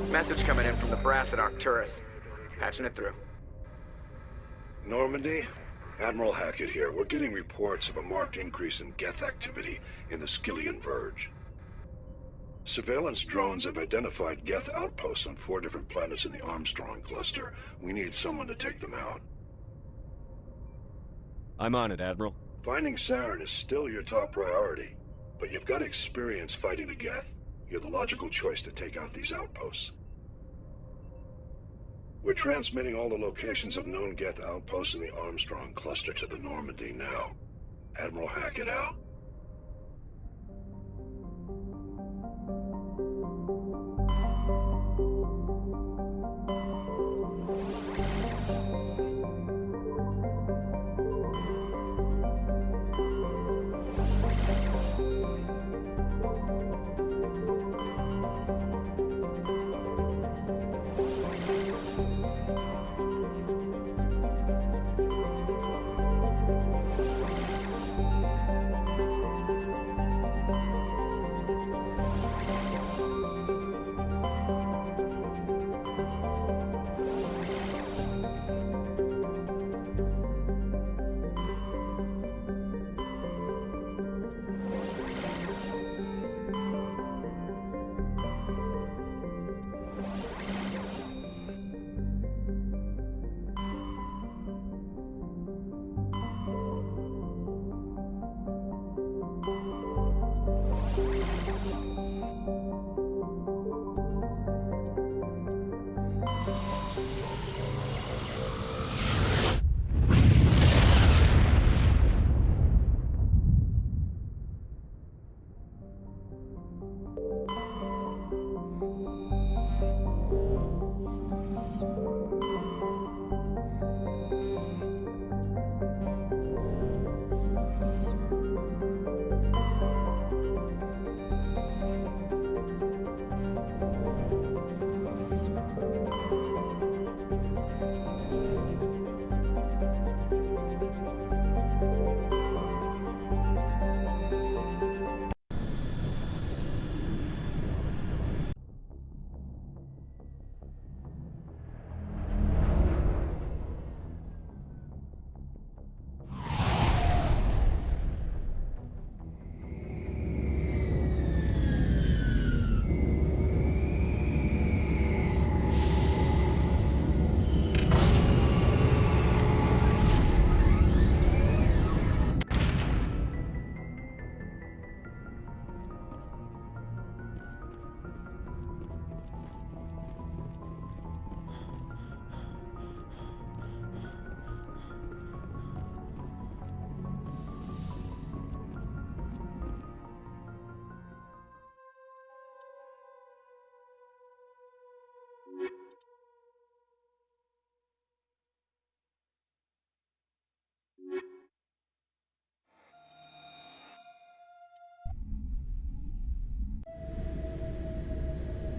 Message coming in from the brass at Arcturus. Patching it through. Normandy? Admiral Hackett here. We're getting reports of a marked increase in Geth activity in the Skyllian Verge. Surveillance drones have identified Geth outposts on 4 different planets in the Armstrong cluster. We need someone to take them out. I'm on it, Admiral. Finding Saren is still your top priority, but you've got experience fighting the Geth. You're the logical choice to take out these outposts. We're transmitting all the locations of known Geth outposts in the Armstrong cluster to the Normandy now. Admiral Hackett out.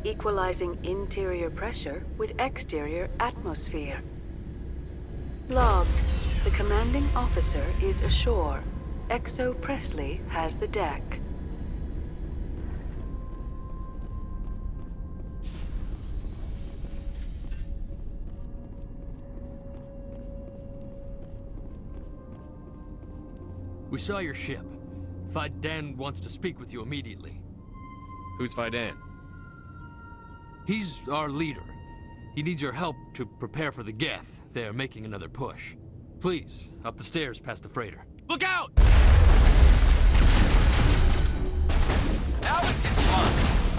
Equalizing interior pressure with exterior atmosphere. Logged. The commanding officer is ashore. Exo Presley has the deck. We saw your ship. Faidan wants to speak with you immediately. Who's Faidan? He's our leader. He needs your help to prepare for the Geth. They're making another push. Please, up the stairs past the freighter. Look out! Now it gets fun.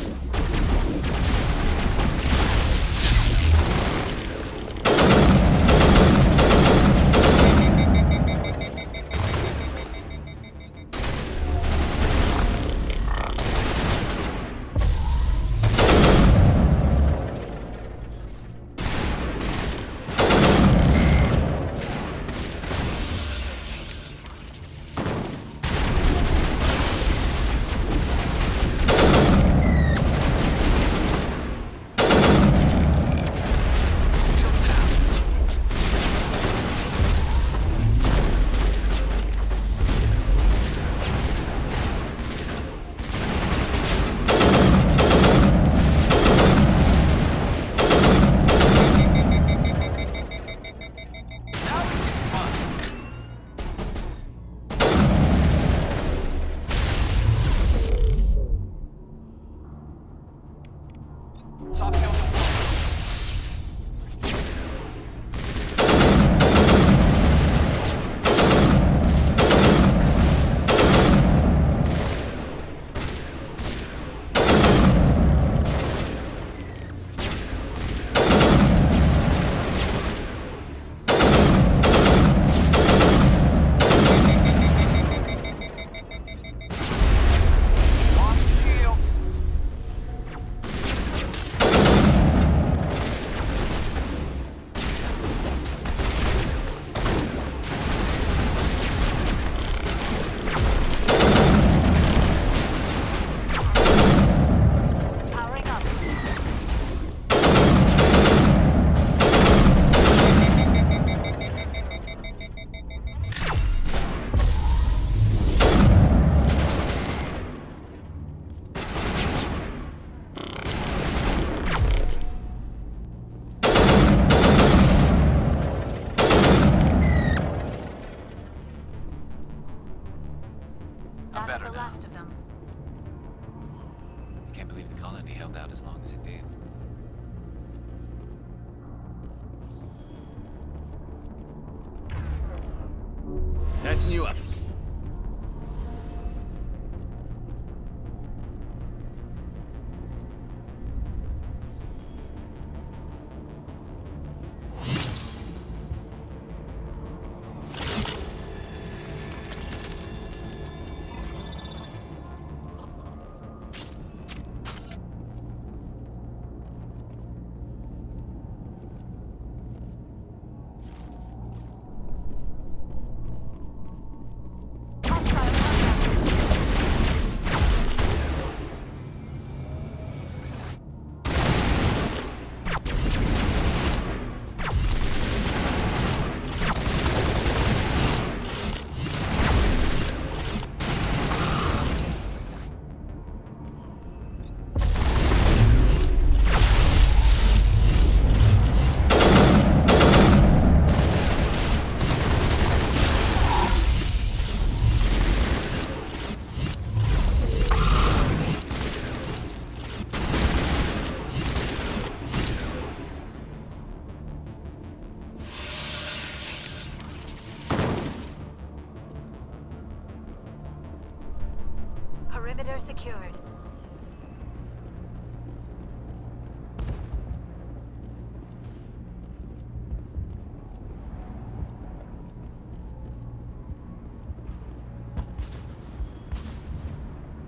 Patching you up. Perimeter secured.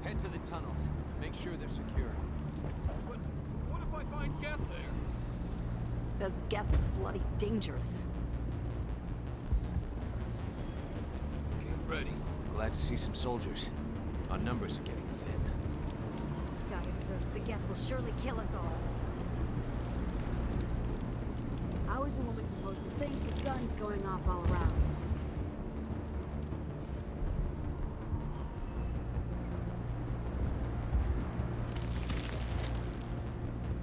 Head to the tunnels. Make sure they're secure. But what if I find Geth there? Those Geth are bloody dangerous. Get ready. Glad to see some soldiers. Our numbers are getting thin. Die of thirst, the Geth will surely kill us all. How is a woman supposed to think with guns going off all around?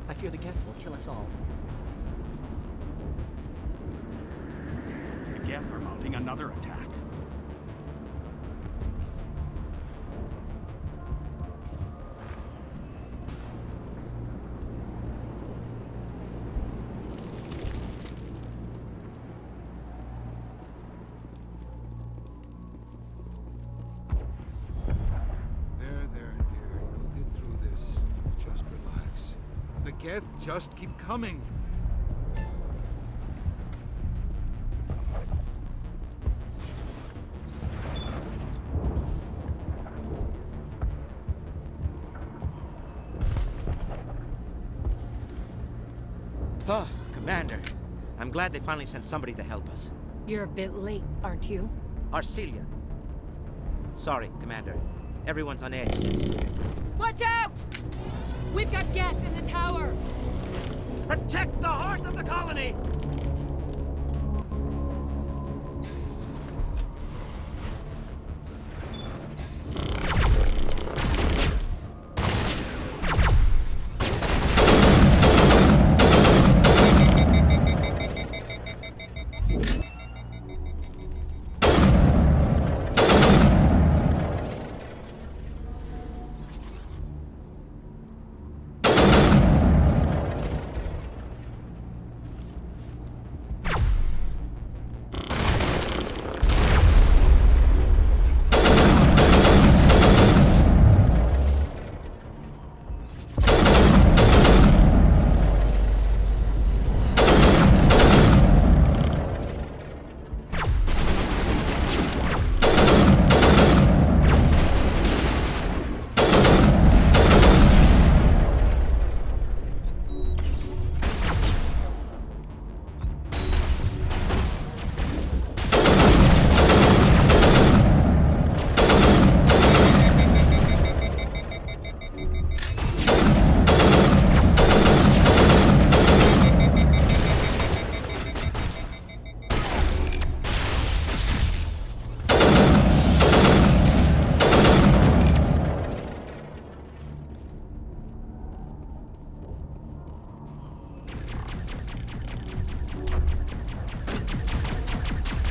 I fear the Geth will kill us all. The Geth are mounting another attack. There, dear. You'll get through this. Just relax. The Geth just keep coming. Oh, Commander. I'm glad they finally sent somebody to help us. You're a bit late, aren't you? Arcelia. Sorry, Commander. Everyone's on edge since... Watch out! We've got Geth in the tower! Protect the heart of the colony!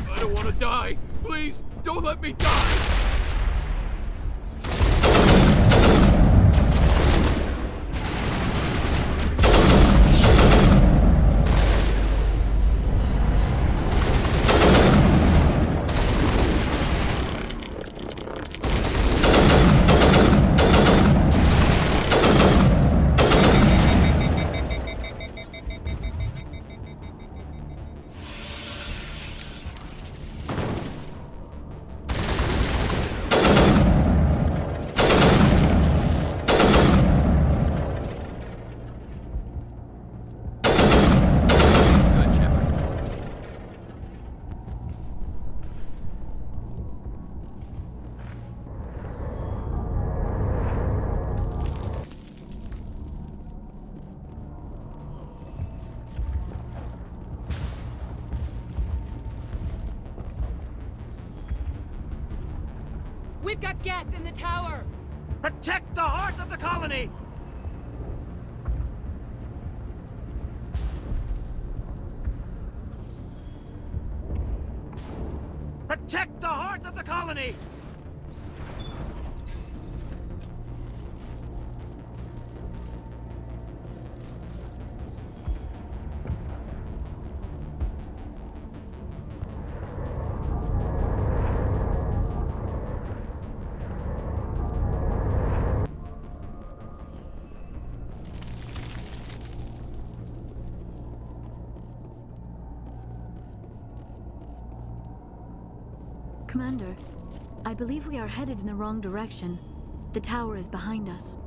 I don't want to die! Please, don't let me die! We've got Geth in the tower! Protect the heart of the colony! Protect the heart of the colony! Commander, I believe we are headed in the wrong direction. The tower is behind us.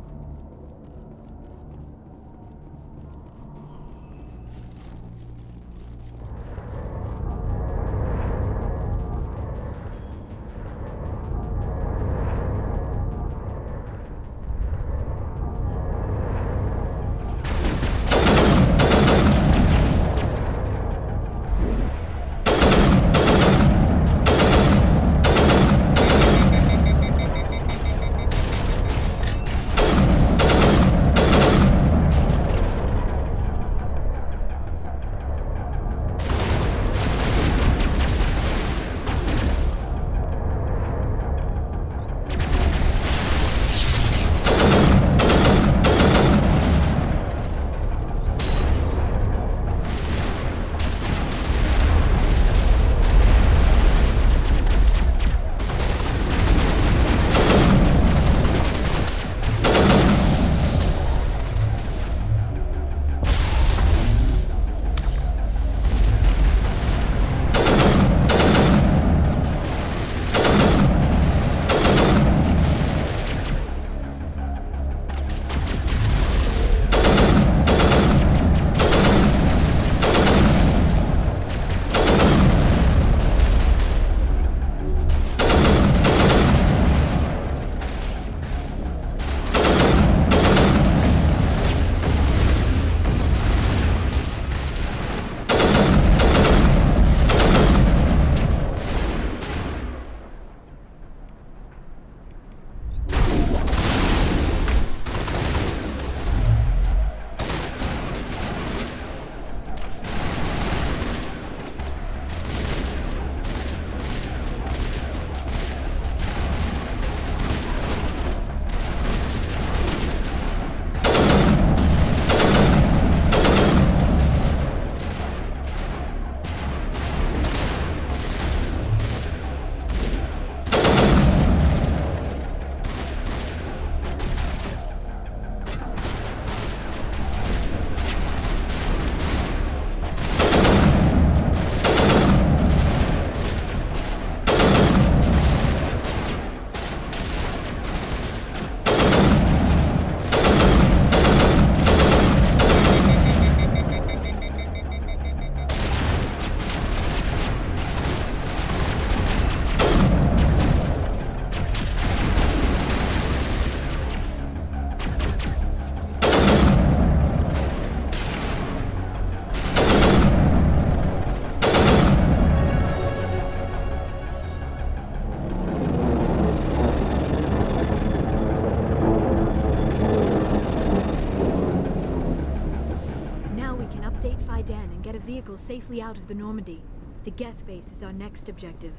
Get a vehicle safely out of the Normandy. The Geth base is our next objective.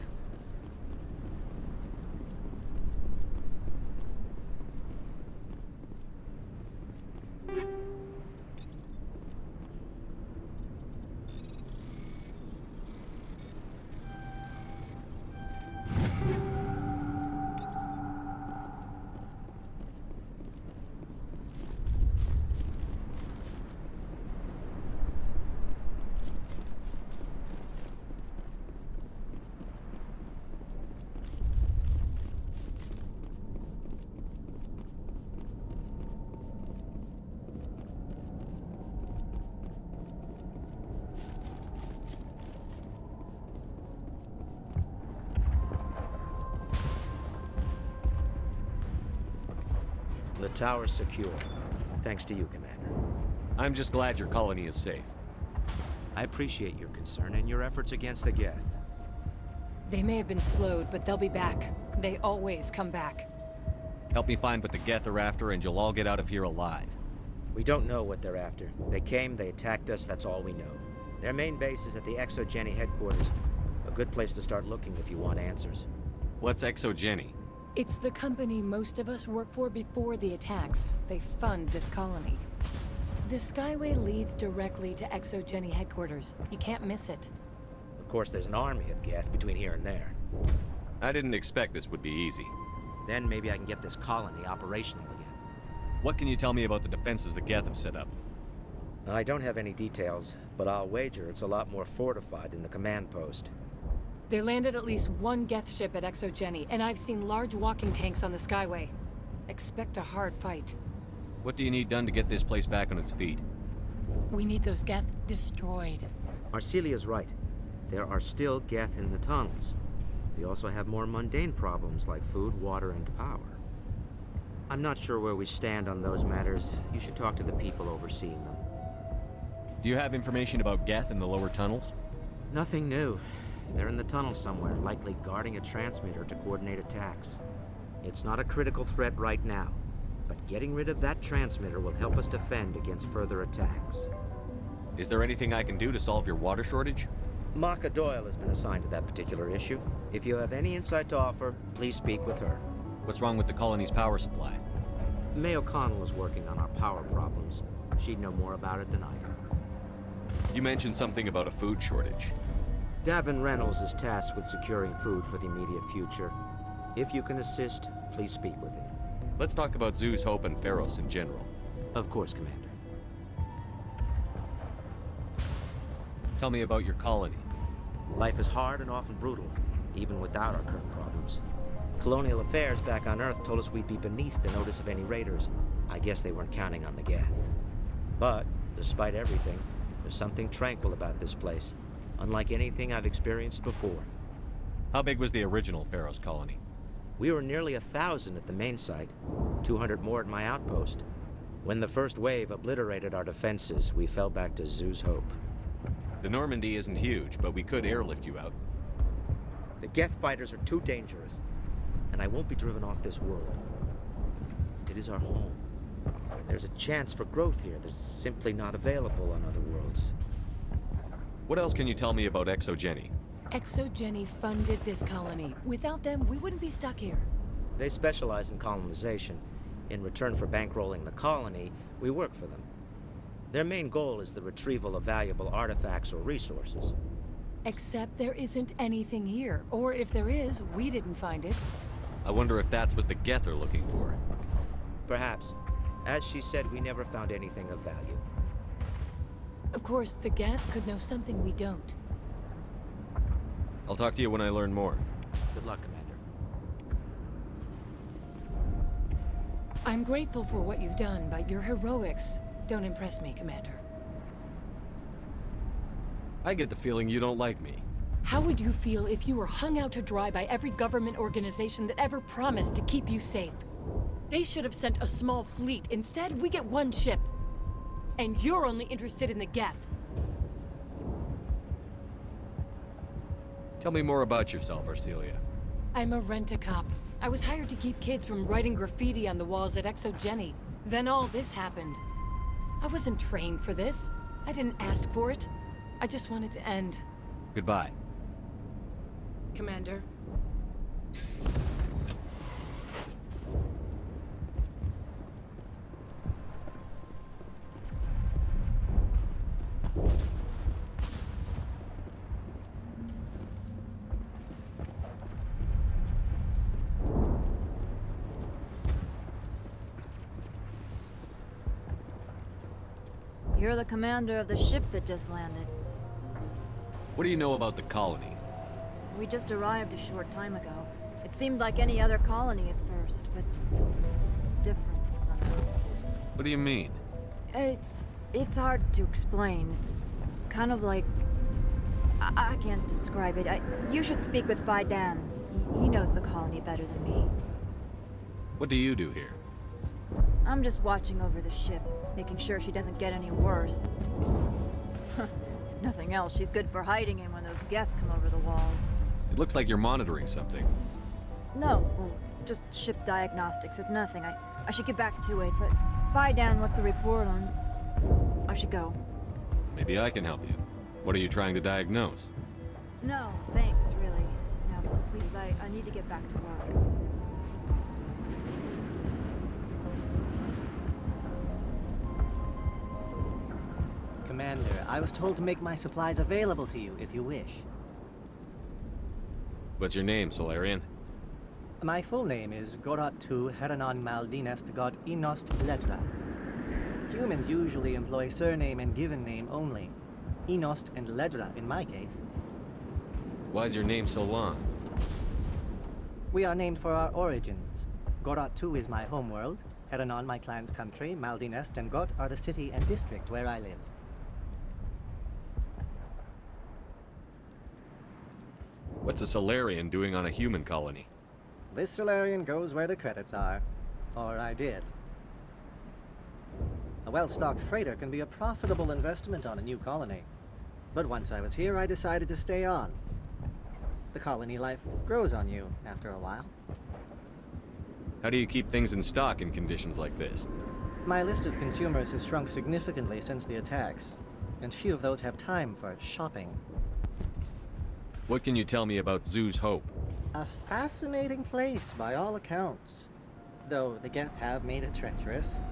The tower's secure. Thanks to you, Commander. I'm just glad your colony is safe. I appreciate your concern and your efforts against the Geth. They may have been slowed, but they'll be back. They always come back. Help me find what the Geth are after, and you'll all get out of here alive. We don't know what they're after. They came, they attacked us, that's all we know. Their main base is at the Exogeny headquarters. A good place to start looking if you want answers. What's Exogeny? It's the company most of us work for before the attacks. They fund this colony. The Skyway leads directly to Exogeny headquarters. You can't miss it. Of course, there's an army of Geth between here and there. I didn't expect this would be easy. Then maybe I can get this colony operational again. What can you tell me about the defenses the Geth have set up? I don't have any details, but I'll wager it's a lot more fortified than the command post. They landed at least one Geth ship at Exogeny, and I've seen large walking tanks on the Skyway. Expect a hard fight. What do you need done to get this place back on its feet? We need those Geth destroyed. Marcelia's right. There are still Geth in the tunnels. We also have more mundane problems like food, water, and power. I'm not sure where we stand on those matters. You should talk to the people overseeing them. Do you have information about Geth in the lower tunnels? Nothing new. They're in the tunnel somewhere, likely guarding a transmitter to coordinate attacks. It's not a critical threat right now, but getting rid of that transmitter will help us defend against further attacks. Is there anything I can do to solve your water shortage? Maka Doyle has been assigned to that particular issue. If you have any insight to offer, please speak with her. What's wrong with the colony's power supply? May O'Connell is working on our power problems. She'd know more about it than I do. You mentioned something about a food shortage. Davin Reynolds is tasked with securing food for the immediate future. If you can assist, please speak with him. Let's talk about Zoo's Hope and Feros in general. Of course, Commander. Tell me about your colony. Life is hard and often brutal, even without our current problems. Colonial affairs back on Earth told us we'd be beneath the notice of any raiders. I guess they weren't counting on the Geth. But, despite everything, there's something tranquil about this place, unlike anything I've experienced before. How big was the original Feros colony? We were nearly 1,000 at the main site, 200 more at my outpost. When the first wave obliterated our defenses, we fell back to Zoo's Hope. The Normandy isn't huge, but we could airlift you out. The Geth fighters are too dangerous, and I won't be driven off this world. It is our home. There's a chance for growth here that's simply not available on other worlds. What else can you tell me about Exogeny? Exogeny funded this colony. Without them, we wouldn't be stuck here. They specialize in colonization. In return for bankrolling the colony, we work for them. Their main goal is the retrieval of valuable artifacts or resources. Except there isn't anything here. Or if there is, we didn't find it. I wonder if that's what the Geth are looking for. Perhaps. As she said, we never found anything of value. Of course, the Geth could know something we don't. I'll talk to you when I learn more. Good luck, Commander. I'm grateful for what you've done, but your heroics don't impress me, Commander. I get the feeling you don't like me. How would you feel if you were hung out to dry by every government organization that ever promised to keep you safe? They should have sent a small fleet. Instead, we get one ship. And you're only interested in the Geth. Tell me more about yourself, Arcelia. I'm a rent-a-cop. I was hired to keep kids from writing graffiti on the walls at Exogeny. Then all this happened. I wasn't trained for this. I didn't ask for it. I just wanted to end. Goodbye. Commander. You're the commander of the ship that just landed. What do you know about the colony? We just arrived a short time ago. It seemed like any other colony at first, but it's different somehow. What do you mean? It's hard to explain. It's kind of like... I can't describe it. You should speak with Fidan. He knows the colony better than me. What do you do here? I'm just watching over the ship, making sure she doesn't get any worse. If nothing else, she's good for hiding in when those Geth come over the walls. It looks like you're monitoring something. No, well, just ship diagnostics. It's nothing. I should get back to it, but Fidan, what's the report on? I should go. Maybe I can help you. What are you trying to diagnose? No, thanks, really. Now, please, I need to get back to work. Commander, I was told to make my supplies available to you if you wish. What's your name, Solarian? My full name is Gorat-tu Heranon Maldinest God Inost Ledra. Humans usually employ surname and given name only. Inost and Ledra in my case. Why is your name so long? We are named for our origins. Gorat-tu is my homeworld, Heranon my clan's country, Maldinest and Got are the city and district where I live. What's a Solarian doing on a human colony? This Solarian goes where the credits are. Or I did. A well-stocked freighter can be a profitable investment on a new colony. But once I was here, I decided to stay on. The colony life grows on you after a while. How do you keep things in stock in conditions like this? My list of consumers has shrunk significantly since the attacks, and few of those have time for shopping. What can you tell me about Zoo's Hope? A fascinating place by all accounts, though the Geth have made it treacherous.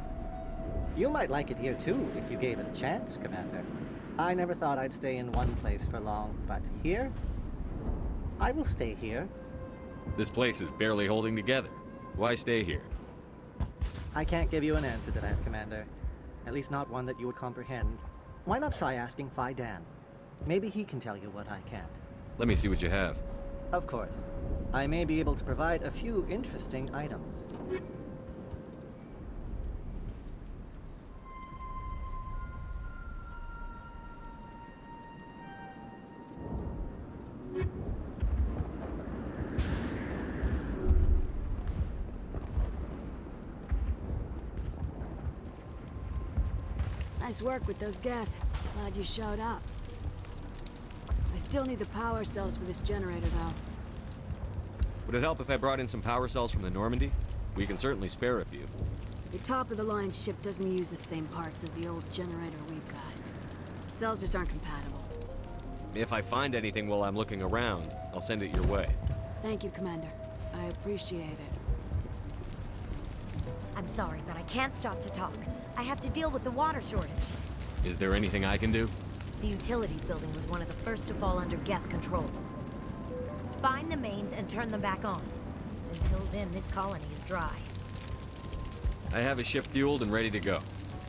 You might like it here too, if you gave it a chance, Commander. I never thought I'd stay in one place for long, but here? I will stay here. This place is barely holding together. Why stay here? I can't give you an answer to that, Commander. At least not one that you would comprehend. Why not try asking Fidan? Maybe he can tell you what I can't. Let me see what you have. Of course. I may be able to provide a few interesting items. Nice work with those Geth. Glad you showed up. I still need the power cells for this generator, though. Would it help if I brought in some power cells from the Normandy? We can certainly spare a few. The top-of-the-line ship doesn't use the same parts as the old generator we've got. The cells just aren't compatible. If I find anything while I'm looking around, I'll send it your way. Thank you, Commander. I appreciate it. I'm sorry, but I can't stop to talk. I have to deal with the water shortage. Is there anything I can do? The utilities building was one of the first to fall under Geth control. Find the mains and turn them back on. Until then, this colony is dry. I have a ship fueled and ready to go.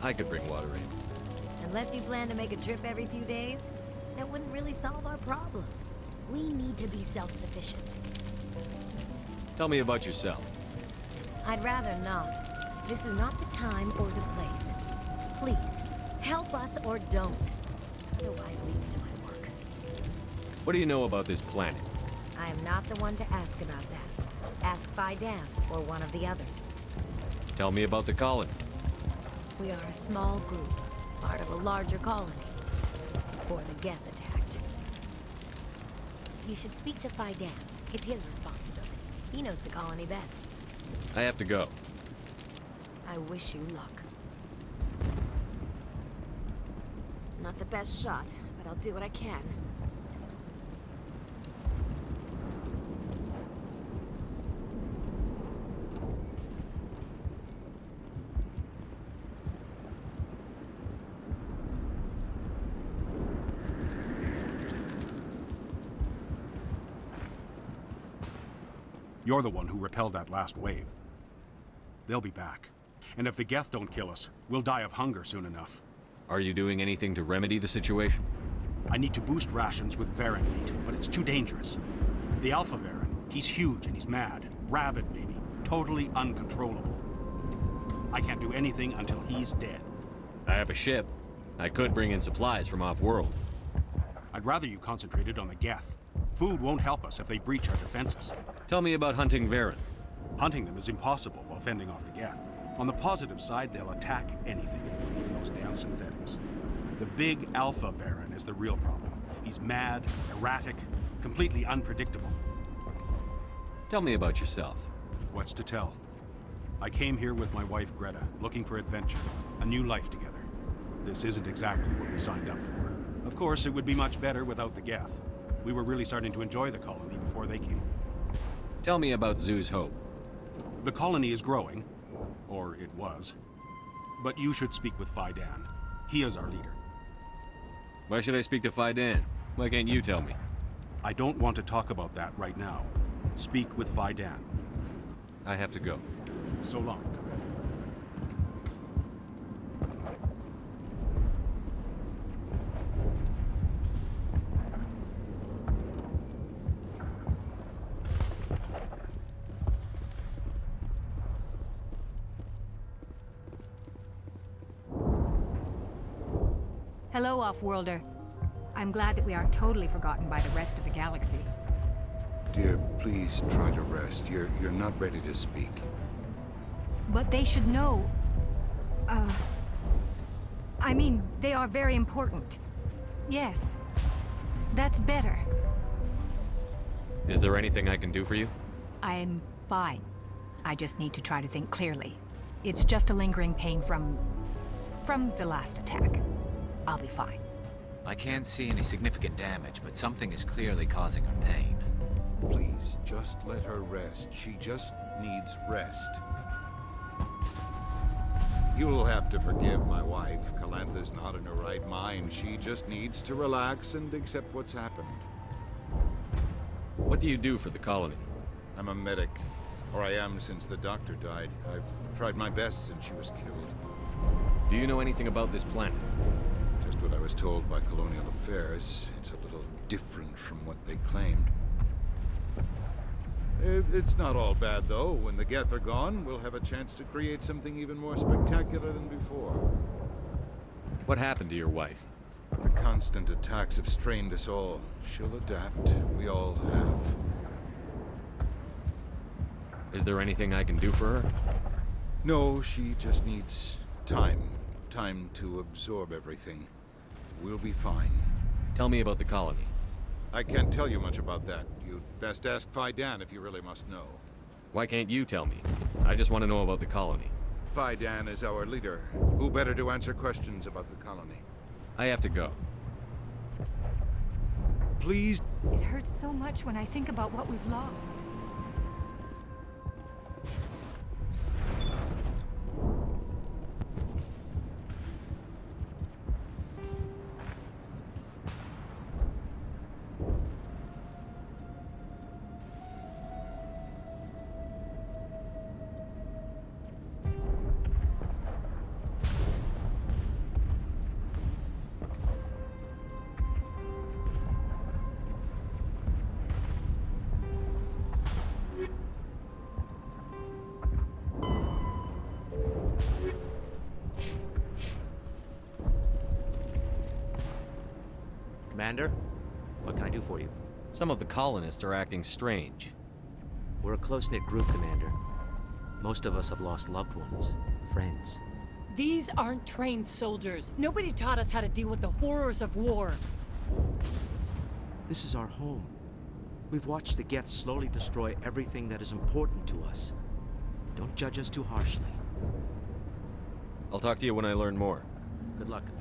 I could bring water in. Unless you plan to make a trip every few days, that wouldn't really solve our problem. We need to be self-sufficient. Tell me about yourself. I'd rather not. This is not the time or the place. Please, help us or don't. Otherwise, leave it to my work. What do you know about this planet? I am not the one to ask about that. Ask Fidan or one of the others. Tell me about the colony. We are a small group, part of a larger colony. Before the Geth attacked. You should speak to Fidan. It's his responsibility. He knows the colony best. I have to go. I wish you luck. Not the best shot, but I'll do what I can. You're the one who repelled that last wave. They'll be back. And if the Geth don't kill us, we'll die of hunger soon enough. Are you doing anything to remedy the situation? I need to boost rations with Varen meat, but it's too dangerous. The Alpha Varen, he's huge and he's mad. Rabid, maybe. Totally uncontrollable. I can't do anything until he's dead. I have a ship. I could bring in supplies from off-world. I'd rather you concentrated on the Geth. Food won't help us if they breach our defenses. Tell me about hunting Varen. Hunting them is impossible while fending off the Geth. On the positive side, they'll attack anything, even those damn synthetics. The big Alpha Varen is the real problem. He's mad, erratic, completely unpredictable. Tell me about yourself. What's to tell? I came here with my wife Greta, looking for adventure, a new life together. This isn't exactly what we signed up for. Of course, it would be much better without the Geth. We were really starting to enjoy the colony before they came. Tell me about Zoo's Hope. The colony is growing, or it was. But you should speak with Faidan. He is our leader. Why should I speak to Faidan? Why can't you tell me? I don't want to talk about that right now. Speak with Faidan. I have to go. So long, Commander. Hello, Off-Worlder. I'm glad that we aren't totally forgotten by the rest of the galaxy. Dear, please try to rest. You're not ready to speak. But they should know... I mean, they are very important. Yes. That's better. Is there anything I can do for you? I'm fine. I just need to try to think clearly. It's just a lingering pain from the last attack. I'll be fine. I can't see any significant damage, but something is clearly causing her pain. Please, just let her rest. She just needs rest. You'll have to forgive my wife. Calantha's not in her right mind. She just needs to relax and accept what's happened. What do you do for the colony? I'm a medic. Or I am since the doctor died. I've tried my best since she was killed. Do you know anything about this planet? Just what I was told by Colonial Affairs. It's a little different from what they claimed. It's not all bad, though. When the Geth are gone, we'll have a chance to create something even more spectacular than before. What happened to your wife? The constant attacks have strained us all. She'll adapt. We all have. Is there anything I can do for her? No, she just needs time. Time to absorb everything. We'll be fine. Tell me about the colony. I can't tell you much about that. You'd best ask Faidan if you really must know. Why can't you tell me? I just want to know about the colony. Faidan is our leader. Who better to answer questions about the colony? I have to go. Please. It hurts so much when I think about what we've lost. Commander, what can I do for you? Some of the colonists are acting strange. We're a close-knit group, Commander. Most of us have lost loved ones, friends. These aren't trained soldiers. Nobody taught us how to deal with the horrors of war. This is our home. We've watched the Geth slowly destroy everything that is important to us. Don't judge us too harshly. I'll talk to you when I learn more. Good luck, Commander.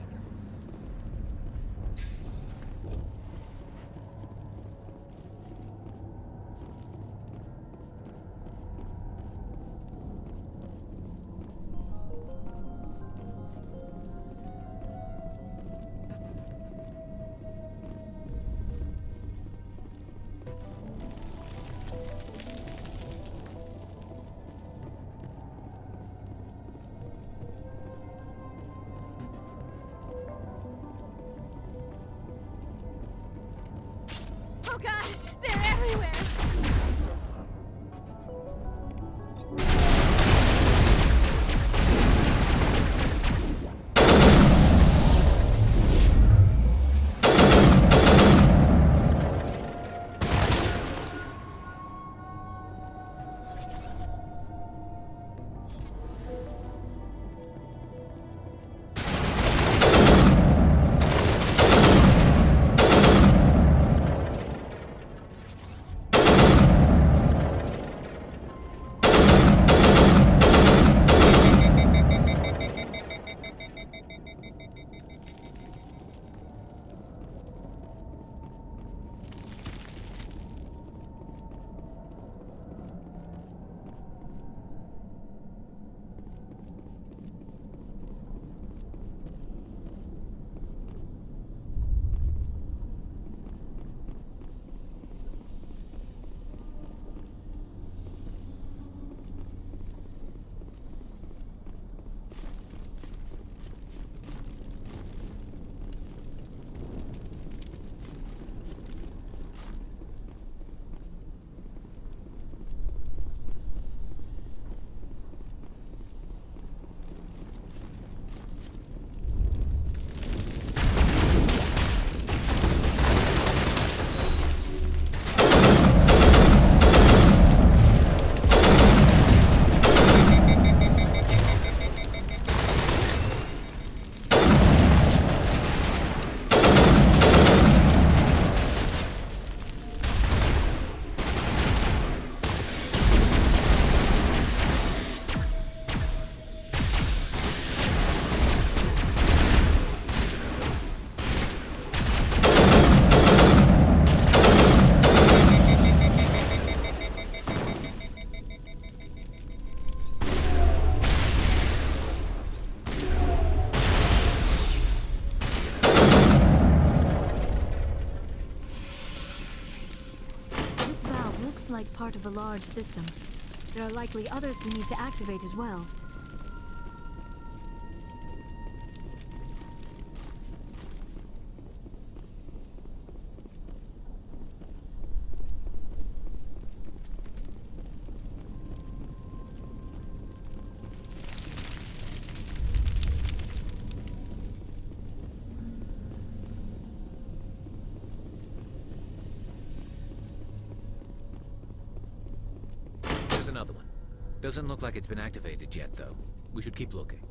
Oh god, they're everywhere! seems like part of a large system. There are likely others we need to activate as well. There's another one. Doesn't look like it's been activated yet, though. We should keep looking.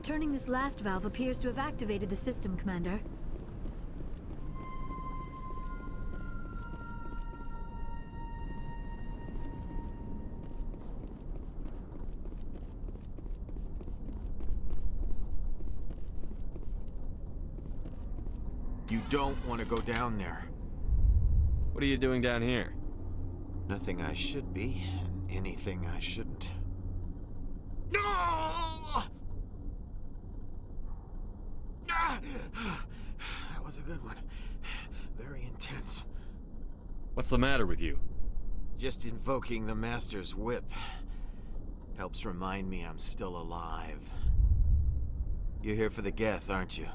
Turning this last valve appears to have activated the system, Commander. You don't want to go down there. What are you doing down here? Nothing I should be, and anything I shouldn't. No! That was a good one. Very intense. What's the matter with you? Just invoking the Master's whip helps remind me I'm still alive. You're here for the Geth, aren't you?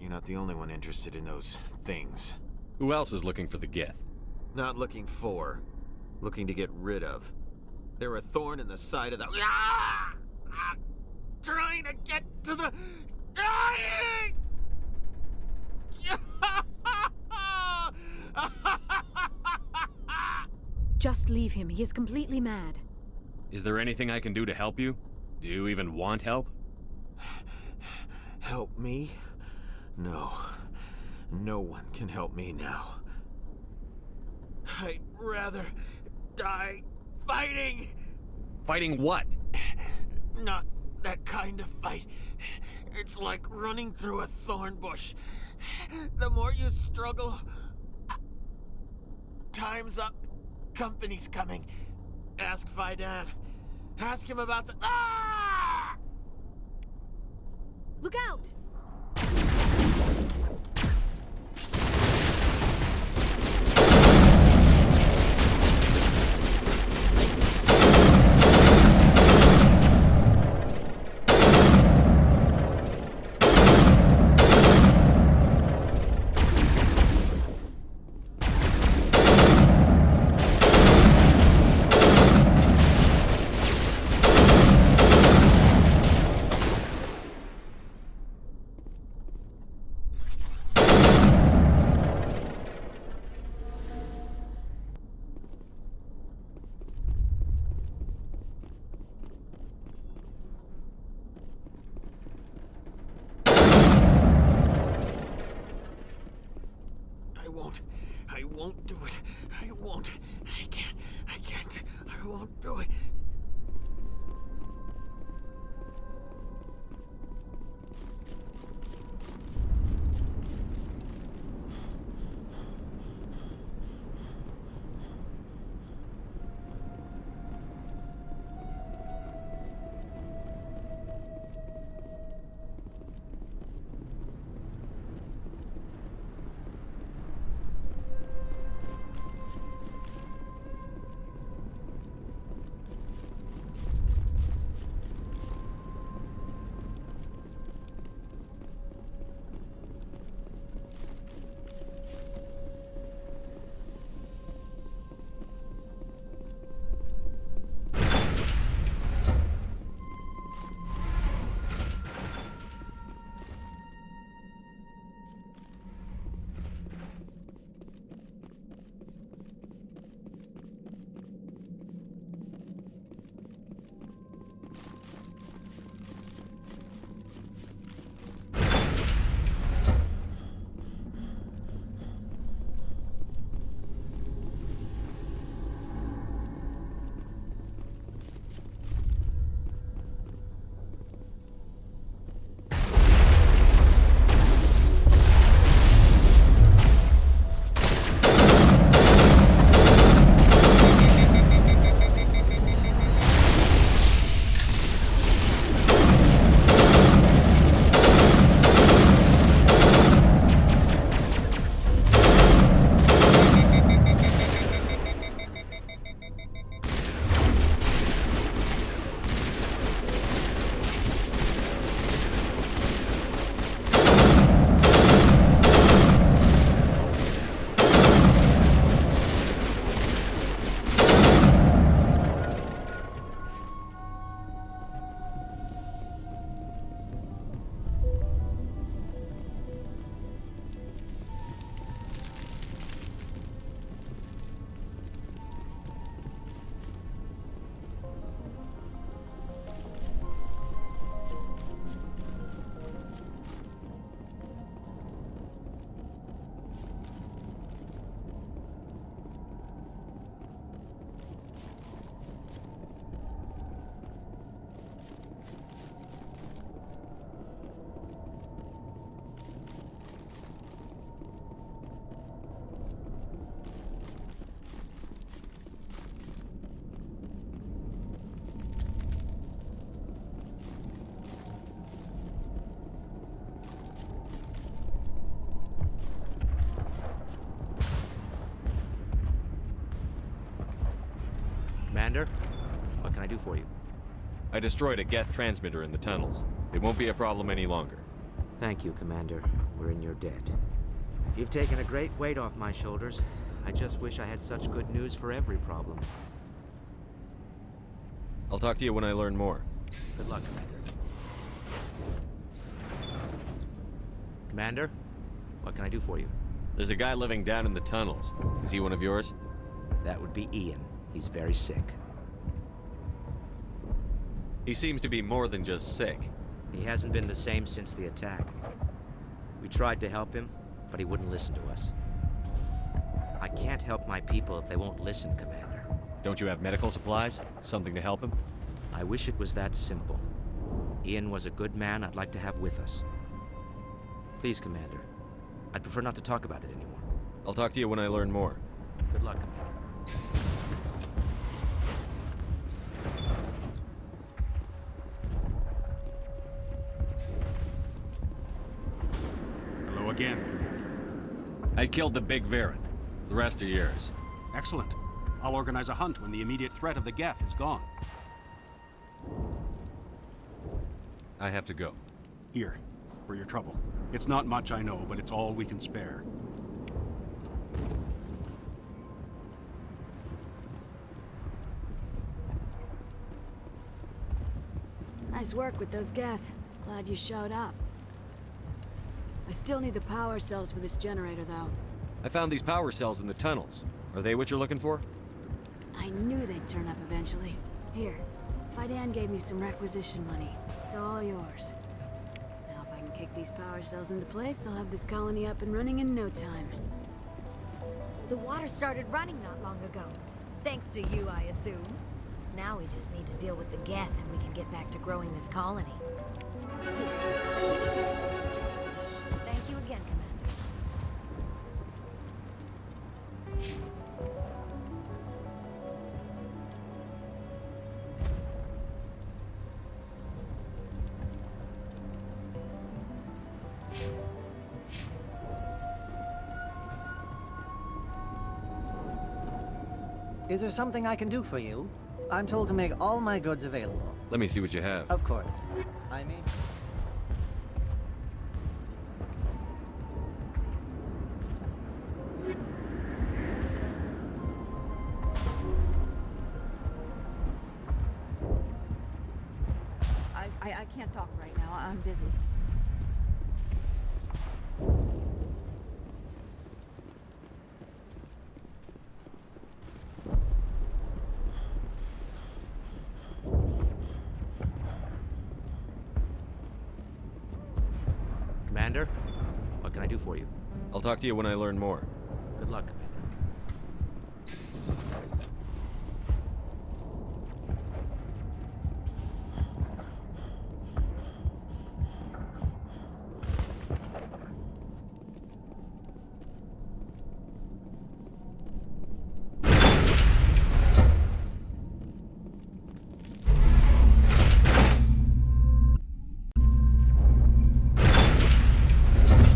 You're not the only one interested in those things. Who else is looking for the Geth? Not looking for. Looking to get rid of. They're a thorn in the side of the... Ah! Ah! Trying to get to the... Dying! Just leave him. He is completely mad. Is there anything I can do to help you? Do you even want help? Help me? No. No one can help me now. I'd rather die fighting! Fighting what? Not that kind of fight. It's like running through a thorn bush. The more you struggle... Time's up. Company's coming. Ask Fidan. Ask him about the... Ah! Look out! I won't do it. I won't. I can't. I won't do it. Commander, what can I do for you? I destroyed a Geth transmitter in the tunnels. They won't be a problem any longer. Thank you, Commander. We're in your debt. You've taken a great weight off my shoulders. I just wish I had such good news for every problem. I'll talk to you when I learn more. Good luck, Commander. Commander, what can I do for you? There's a guy living down in the tunnels. Is he one of yours? That would be Ian. He's very sick. He seems to be more than just sick. He hasn't been the same since the attack. We tried to help him, but he wouldn't listen to us. I can't help my people if they won't listen, Commander. Don't you have medical supplies? Something to help him? I wish it was that simple. Ian was a good man I'd like to have with us. Please, Commander. I'd prefer not to talk about it anymore. I'll talk to you when I learn more. Good luck, Commander. Hello again, Commander. I killed the big Varen. The rest are yours. Excellent. I'll organize a hunt when the immediate threat of the Geth is gone. I have to go. Here, for your trouble. It's not much, I know, but it's all we can spare. Nice work with those Geth. Glad you showed up. I still need the power cells for this generator, though. I found these power cells in the tunnels. Are they what you're looking for? I knew they'd turn up eventually. Here, Fidan gave me some requisition money. It's all yours. Now if I can kick these power cells into place, I'll have this colony up and running in no time. The water started running not long ago. Thanks to you, I assume. Now we just need to deal with the Geth and we can get back to growing this colony. Thank you again, Commander. Is there something I can do for you? I'm told to make all my goods available. Let me see what you have. Of course. I mean... I can't talk right now. I'm busy. Commander, what can I do for you? I'll talk to you when I learn more. Good luck, Commander.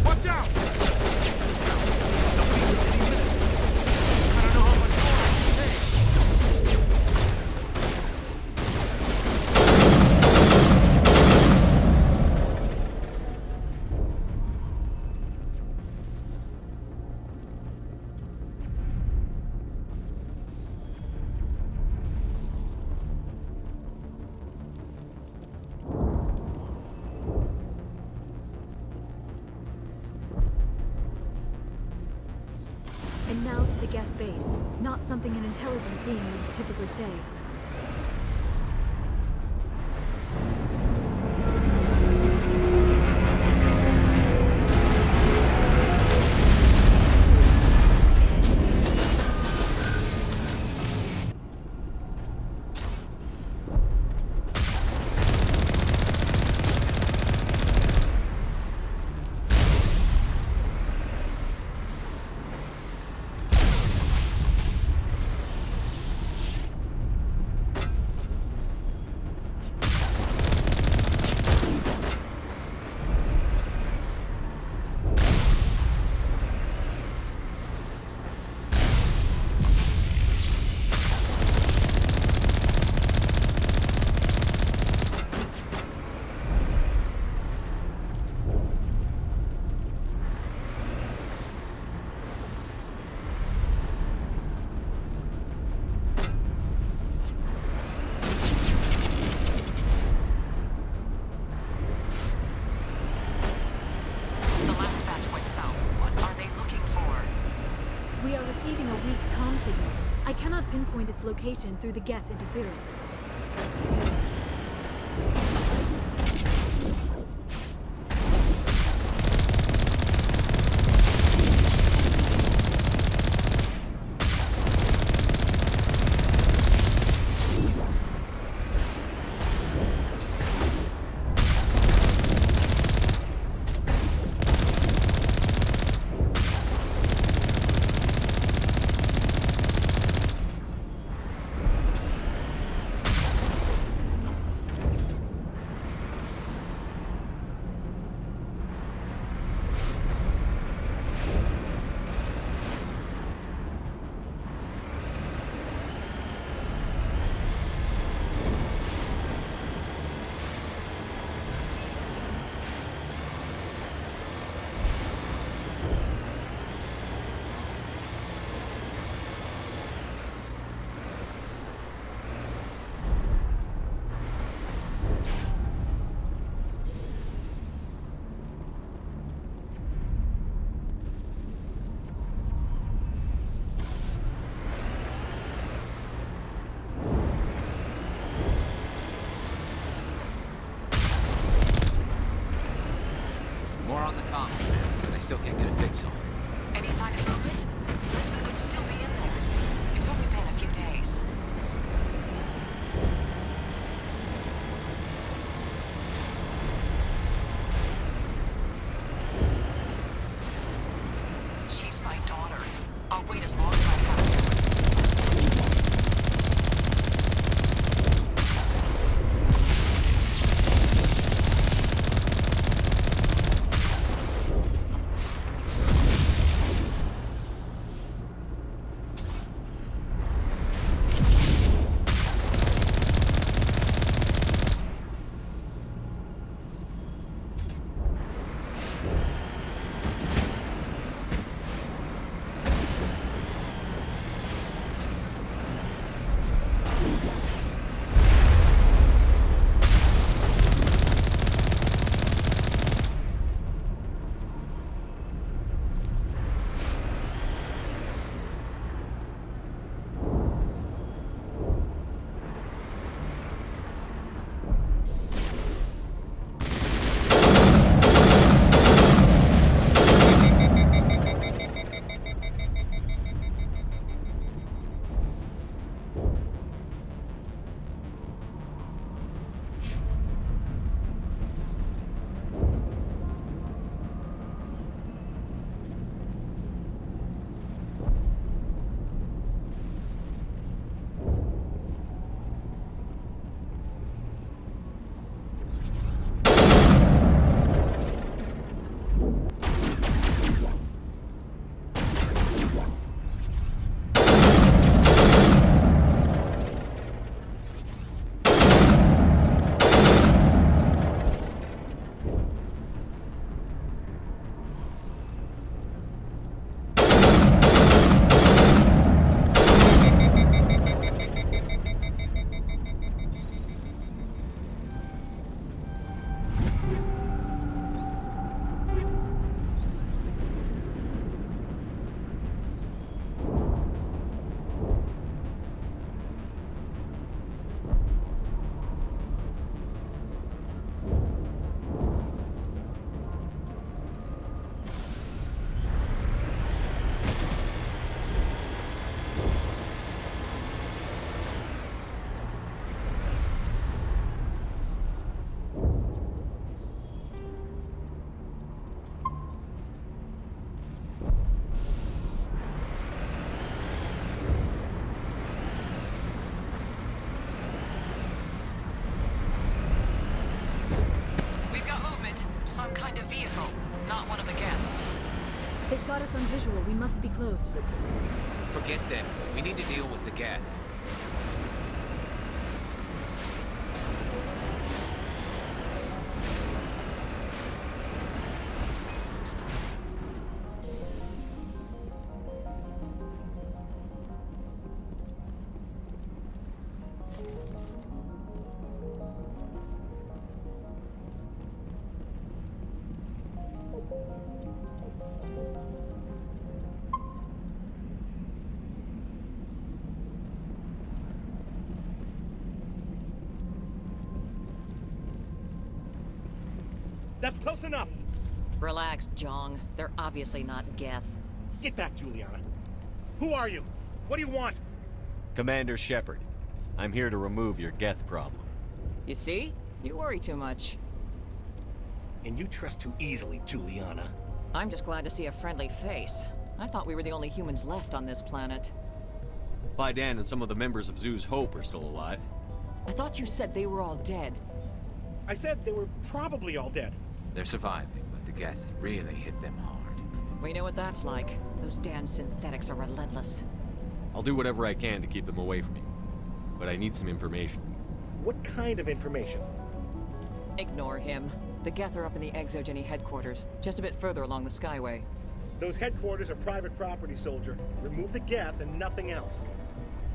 Watch out! And now to the Geth base. Not something an intelligent being would typically say. weak comm signal. I cannot pinpoint its location through the Geth interference. More on the comm. I still can't get a fix on it. Any sign of movement? Lisbon could still be in there. It's only been a few days. She's my daughter. I'll wait as long as I have to. Some kind of vehicle, not one of the Geth. They've got us on visual. We must be close. Forget them. We need to deal with the Geth. That's close enough! Relax, Jong. They're obviously not Geth. Get back, Juliana. Who are you? What do you want? Commander Shepard. I'm here to remove your Geth problem. You see? You worry too much. And you trust too easily, Juliana. I'm just glad to see a friendly face. I thought we were the only humans left on this planet. Fidan and some of the members of Zoo's Hope are still alive. I thought you said they were all dead. I said they were probably all dead. They're surviving, but the Geth really hit them hard. We know what that's like. Those damn synthetics are relentless. I'll do whatever I can to keep them away from you. But I need some information. What kind of information? Ignore him. The Geth are up in the Exogeny headquarters, just a bit further along the Skyway. Those headquarters are private property, soldier. Remove the Geth and nothing else.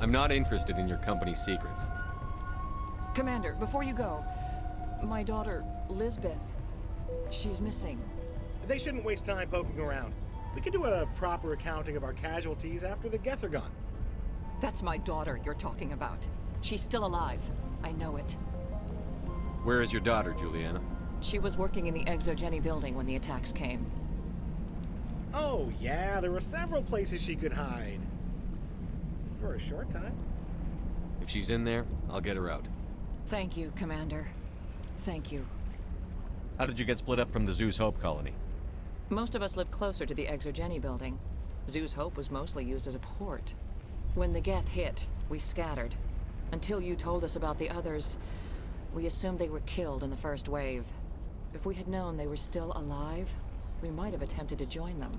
I'm not interested in your company's secrets. Commander, before you go, my daughter, Lisbeth, she's missing. They shouldn't waste time poking around. We can do a proper accounting of our casualties after the Geth are gone. That's my daughter you're talking about. She's still alive. I know it. Where is your daughter, Juliana? She was working in the Exogeny building when the attacks came. Oh, yeah, there were several places she could hide. For a short time. If she's in there, I'll get her out. Thank you, Commander. Thank you. How did you get split up from the Zeus Hope colony? Most of us lived closer to the Exogeny building. Zeus Hope was mostly used as a port. When the Geth hit, we scattered. Until you told us about the others, we assumed they were killed in the first wave. If we had known they were still alive, we might have attempted to join them.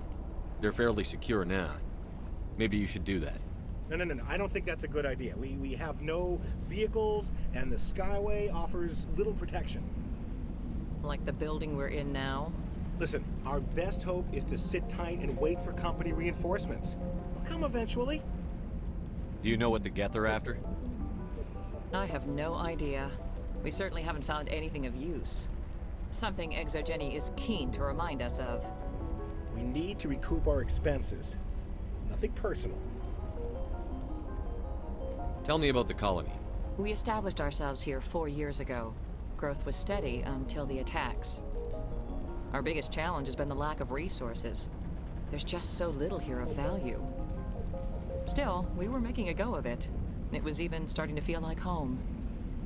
They're fairly secure now. Maybe you should do that. No. I don't think that's a good idea. We have no vehicles, and the Skyway offers little protection. Like the building we're in now? Listen, our best hope is to sit tight and wait for company reinforcements. They'll come eventually. Do you know what the Geth are after? I have no idea. We certainly haven't found anything of use. Something Exogeny is keen to remind us of. We need to recoup our expenses. It's nothing personal. Tell me about the colony. We established ourselves here 4 years ago. Growth was steady until the attacks. Our biggest challenge has been the lack of resources. There's just so little here of value. Still, we were making a go of it. It was even starting to feel like home.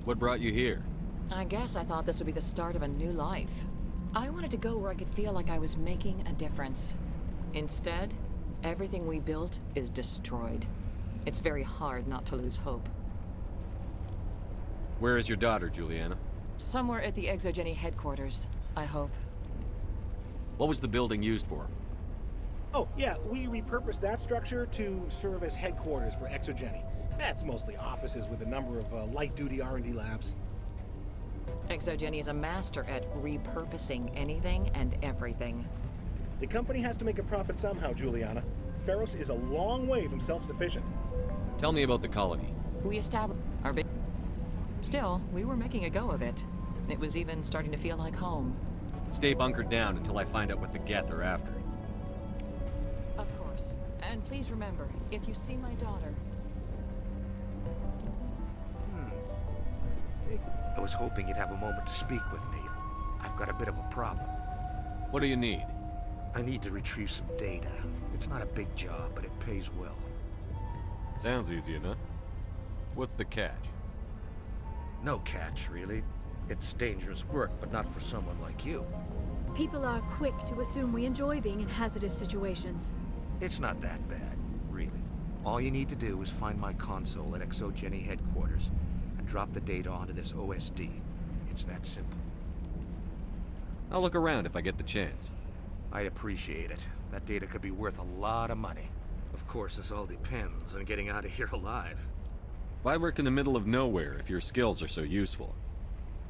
What brought you here? I guess I thought this would be the start of a new life. I wanted to go where I could feel like I was making a difference. Instead, everything we built is destroyed. It's very hard not to lose hope. Where is your daughter, Juliana? Somewhere at the Exogeny headquarters, I hope. What was the building used for? Oh, yeah, we repurposed that structure to serve as headquarters for Exogeny. That's mostly offices with a number of light-duty R&D labs. Exogeny is a master at repurposing anything and everything. The company has to make a profit somehow, Juliana. Feros is a long way from self-sufficient. Tell me about the colony. We established our big... Still, we were making a go of it. It was even starting to feel like home. Stay bunkered down until I find out what the Geth are after. Of course. And please remember, if you see my daughter... I was hoping you'd have a moment to speak with me. I've got a bit of a problem. What do you need? I need to retrieve some data. It's not a big job, but it pays well. Sounds easy enough. What's the catch? No catch, really. It's dangerous work, but not for someone like you. People are quick to assume we enjoy being in hazardous situations. It's not that bad, really. All you need to do is find my console at Exogeny headquarters and drop the data onto this OSD. It's that simple. I'll look around if I get the chance. I appreciate it. That data could be worth a lot of money. Of course, this all depends on getting out of here alive. Why work in the middle of nowhere if your skills are so useful?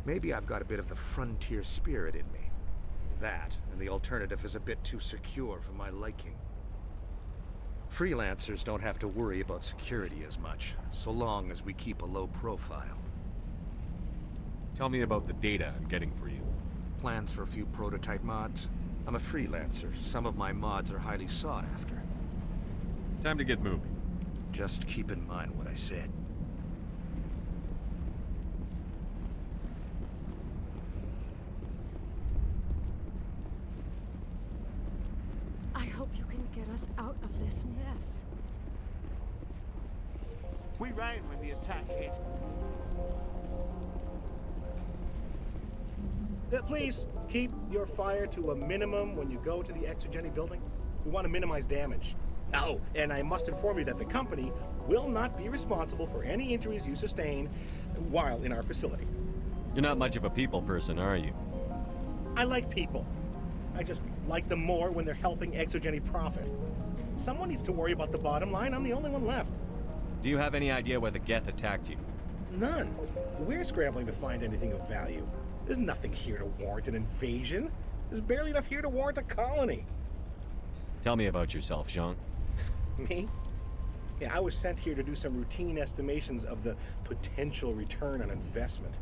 Maybe I've got a bit of the frontier spirit in me. That, and the alternative is a bit too secure for my liking. Freelancers don't have to worry about security as much, so long as we keep a low profile. Tell me about the data I'm getting for you. Plans for a few prototype mods? I'm a freelancer. Some of my mods are highly sought after. Time to get moving. Just keep in mind what I said. I hope you can get us out of this mess. We ran when the attack hit. Please, keep your fire to a minimum when you go to the Exogeny building. We want to minimize damage. Oh, and I must inform you that the company will not be responsible for any injuries you sustain while in our facility. You're not much of a people person, are you? I like people. I just like them more when they're helping Exogeny profit. Someone needs to worry about the bottom line. I'm the only one left. Do you have any idea where the Geth attacked you? None. We're scrambling to find anything of value. There's nothing here to warrant an invasion. There's barely enough here to warrant a colony. Tell me about yourself, Jean. Me? Yeah, I was sent here to do some routine estimations of the potential return on investment.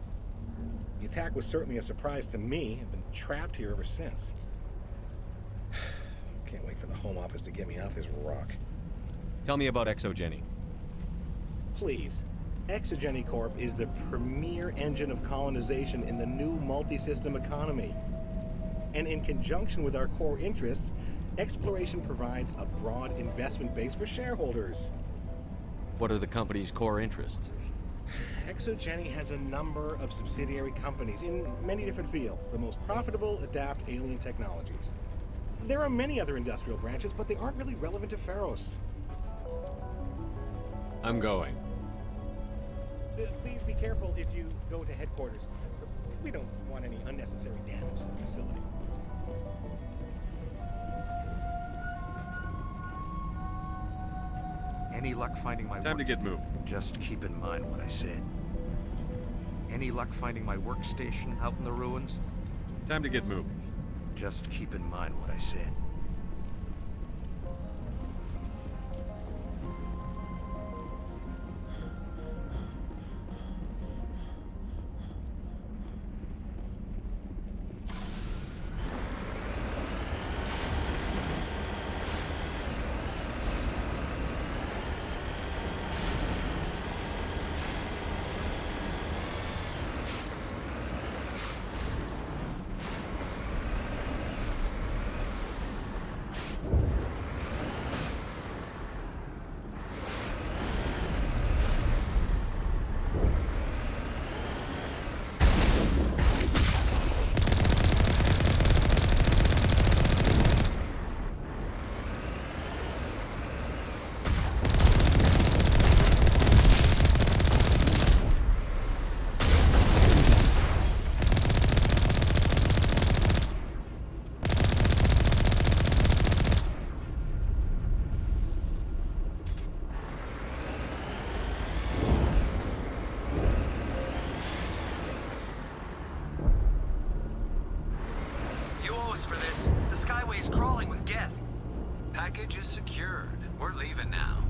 The attack was certainly a surprise to me. I've been trapped here ever since. Can't wait for the Home Office to get me off this rock. Tell me about Exogeny. Please. Exogeny Corp is the premier engine of colonization in the new multi-system economy. And in conjunction with our core interests, exploration provides a broad investment base for shareholders. What are the company's core interests? Exogeny has a number of subsidiary companies in many different fields. The most profitable adapt alien technologies. There are many other industrial branches, but they aren't really relevant to Feros. I'm going. Please be careful if you go to headquarters. We don't want any unnecessary damage to the facility. Any luck finding my Time to get moving. Just keep in mind what I said. Any luck finding my workstation out in the ruins? Time to get moving. Just keep in mind what I said. Package is secured. We're leaving now.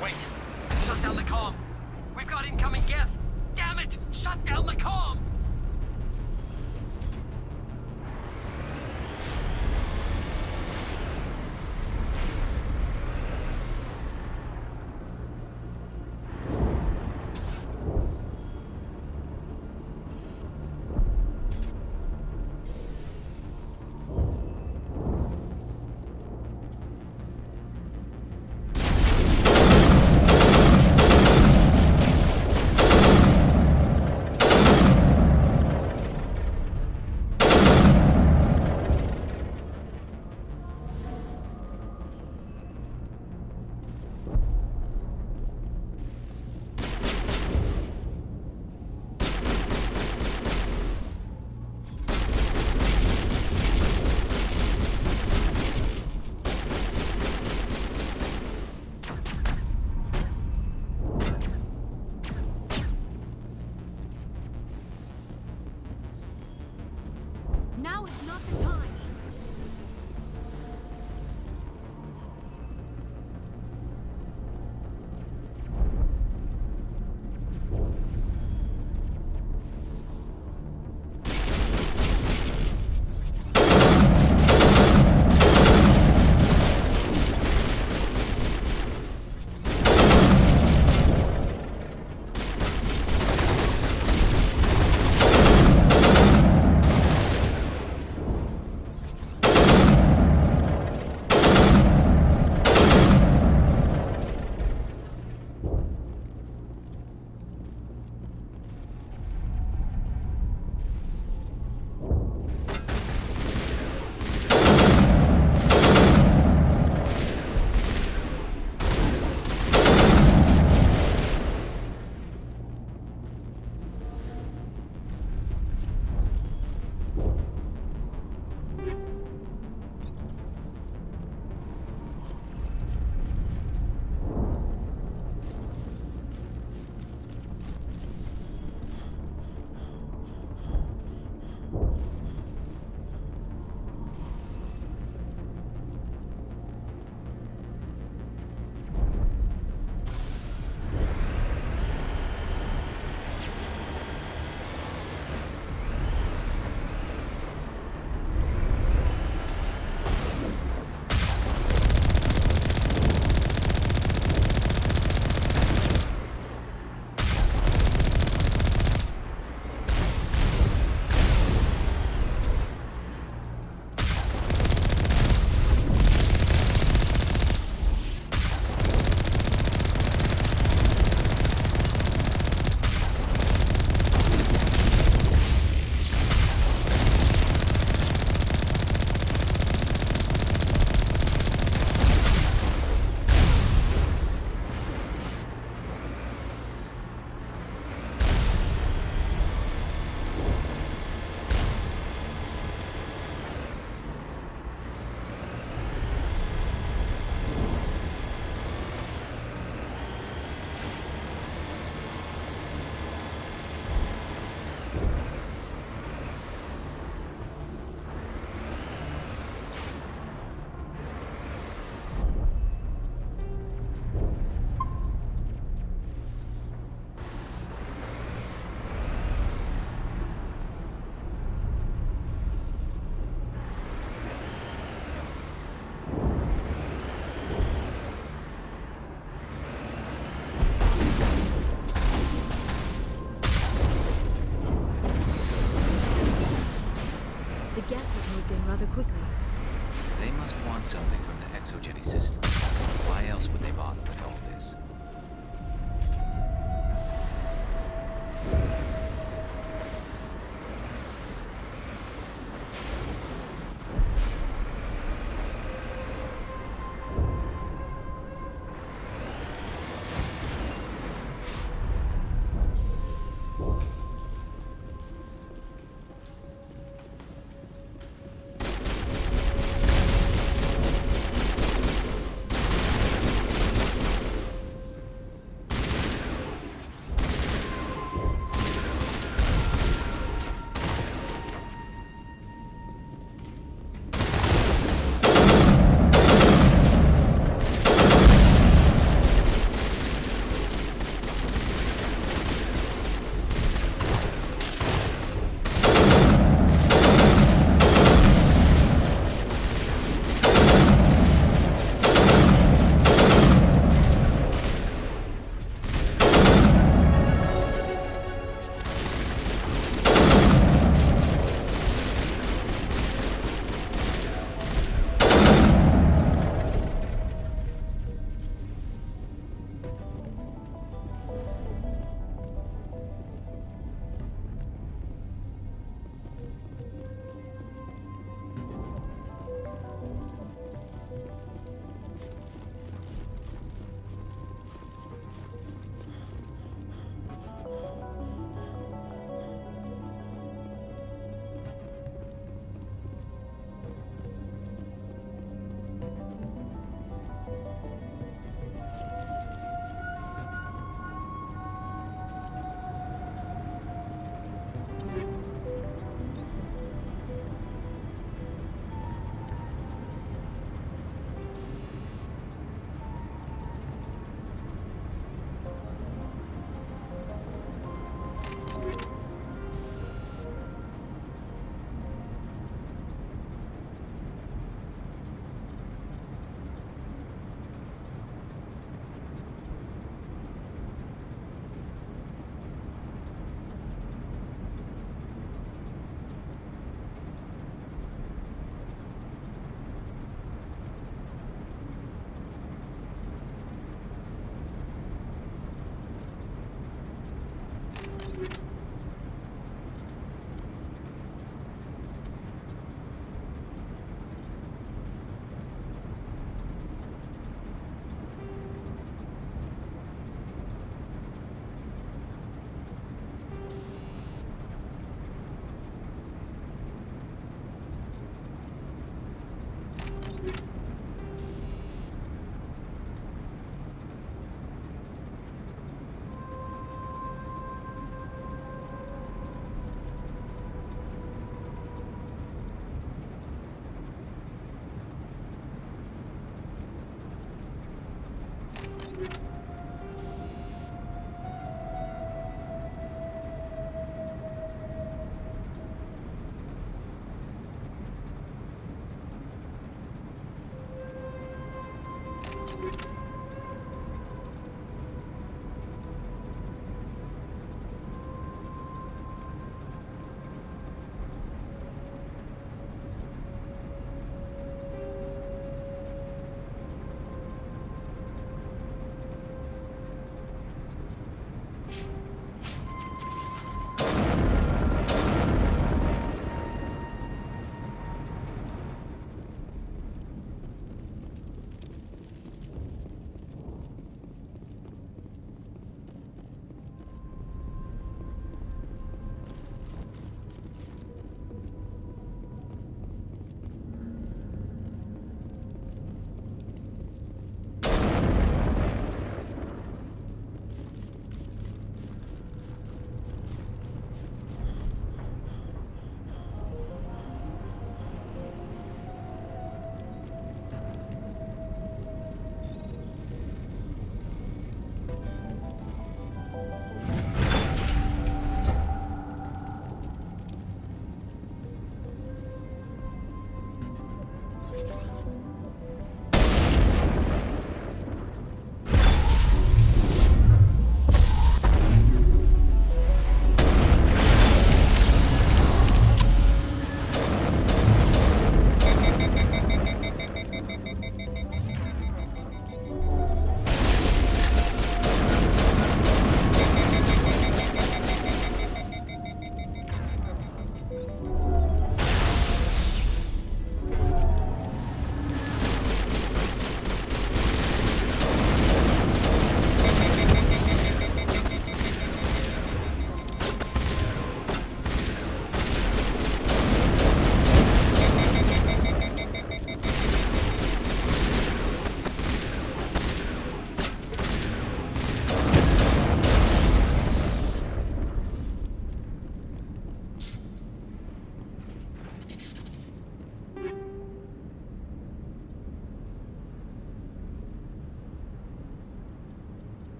Wait! Shut down the comm! We've got incoming Geth! Damn it! Shut down the comm! They must want something from the exogeny system. Why else would they bother with all this?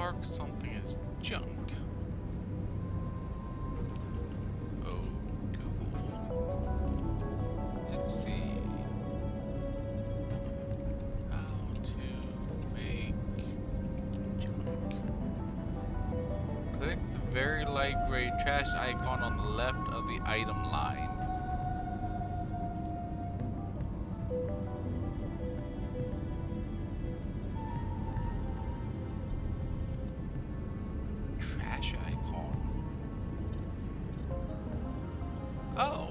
mark something as junk. Oh, Google. Let's see. How to make junk. Click the very light gray trash icon on the left of the item line. Trash icon? Oh.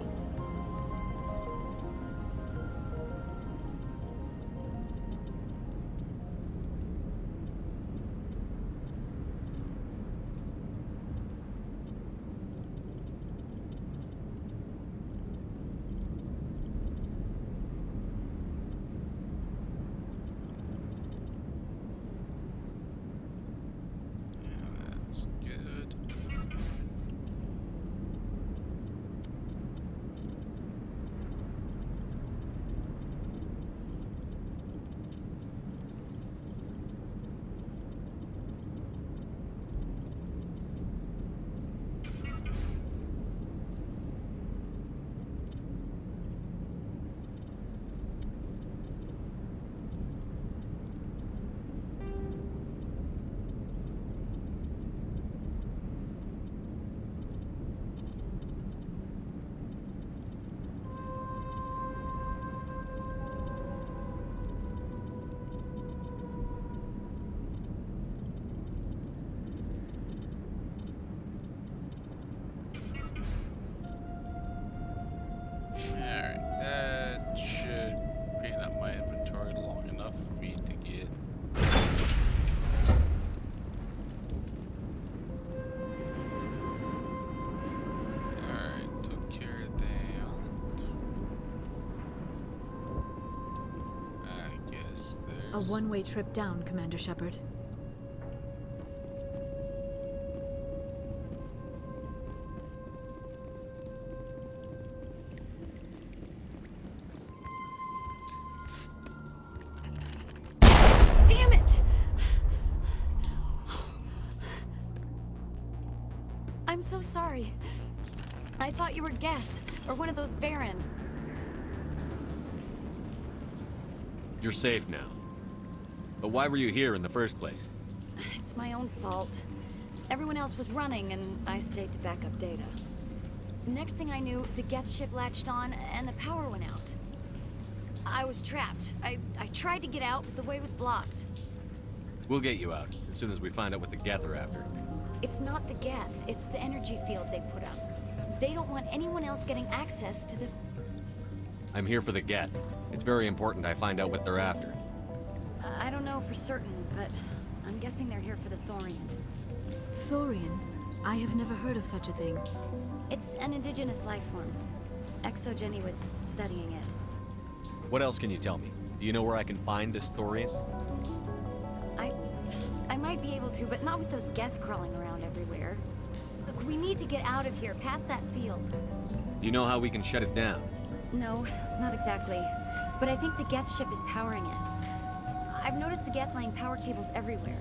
That's good. Alright, that should clean up my inventory long enough for me to get. Alright, took care of that. I guess A there's. one-way trip down, Commander Shepard. Damn it! I'm so sorry. I thought you were Geth, or one of those Baron. You're safe now. But why were you here in the first place? It's my own fault. Everyone else was running, and I stayed to back up data. Next thing I knew, the Geth ship latched on, and the power went out. I was trapped. I tried to get out, but the way was blocked. We'll get you out, as soon as we find out what the Geth are after. It's not the Geth, it's the energy field they put up. They don't want anyone else getting access to the... I'm here for the Geth. It's very important I find out what they're after. I don't know for certain, but I'm guessing they're here for the Thorian. Thorian? I have never heard of such a thing. It's an indigenous life form. ExoGenny was studying it. What else can you tell me? Do you know where I can find this Thorian? I might be able to, but not with those Geth crawling around everywhere. Look, we need to get out of here, past that field. Do you know how we can shut it down? No, not exactly. But I think the Geth ship is powering it. I've noticed the Geth laying power cables everywhere.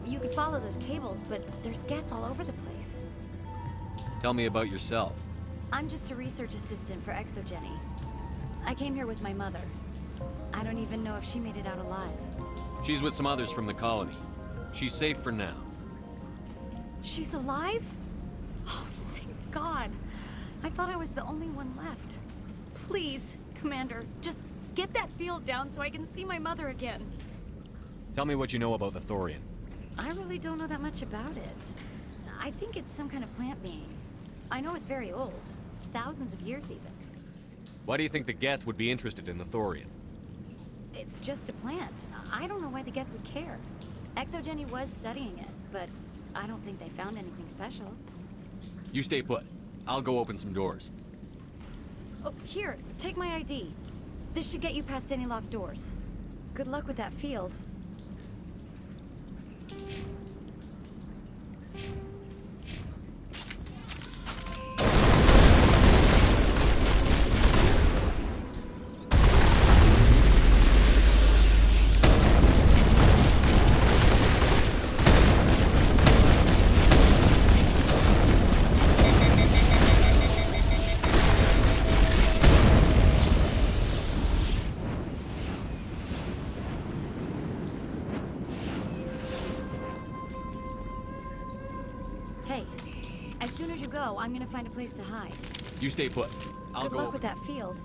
You could follow those cables, but there's Geth all over the place. Tell me about yourself. I'm just a research assistant for ExoGenny. I came here with my mother. I don't even know if she made it out alive. She's with some others from the colony. She's safe for now. She's alive? Oh, thank God. I thought I was the only one left. Please, Commander, just get that field down so I can see my mother again. Tell me what you know about the Thorian. I really don't know that much about it. I think it's some kind of plant being. I know it's very old. Thousands of years, even. Why do you think the Geth would be interested in the Thorian? It's just a plant. I don't know why the Geth would care. ExoGenny was studying it, but I don't think they found anything special. You stay put. I'll go open some doors. Oh, here, take my ID. This should get you past any locked doors. Good luck with that field. go. I'm gonna find a place to hide. You stay put. I'll Good go luck over with that field.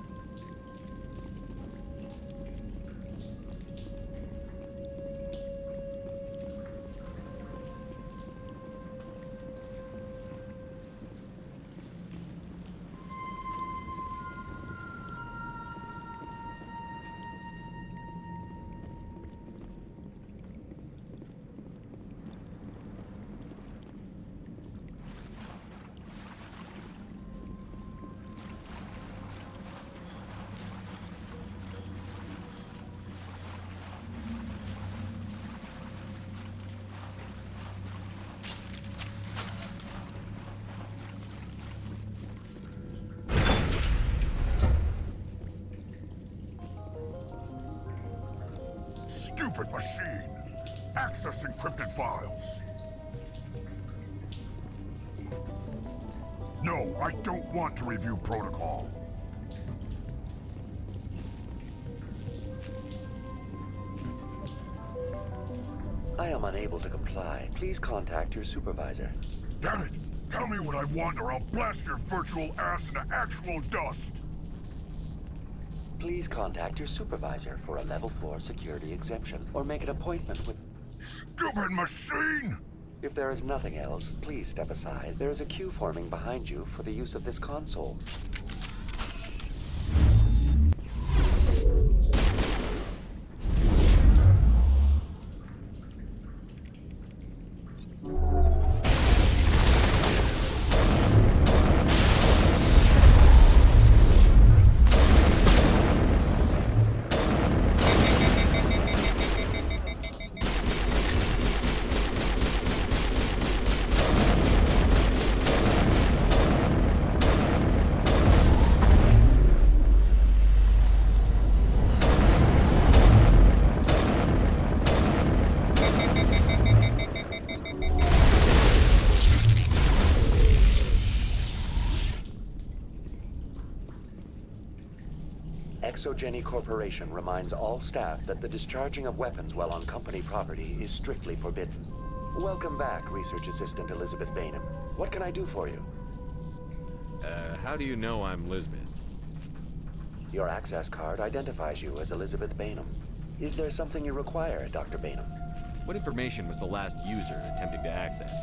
Stupid machine! Access encrypted files! No, I don't want to review protocol. I am unable to comply. Please contact your supervisor. Damn it! Tell me what I want or I'll blast your virtual ass into actual dust! Please contact your supervisor for a level 4 security exemption, or make an appointment with... Stupid machine! If there is nothing else, please step aside. There is a queue forming behind you for the use of this console. Exogeny Corporation reminds all staff that the discharging of weapons while on company property is strictly forbidden. Welcome back, Research Assistant Elizabeth Bainham. What can I do for you? How do you know I'm Lisbeth? Your access card identifies you as Elizabeth Bainham. Is there something you require, Dr. Bainham? What information was the last user attempting to access?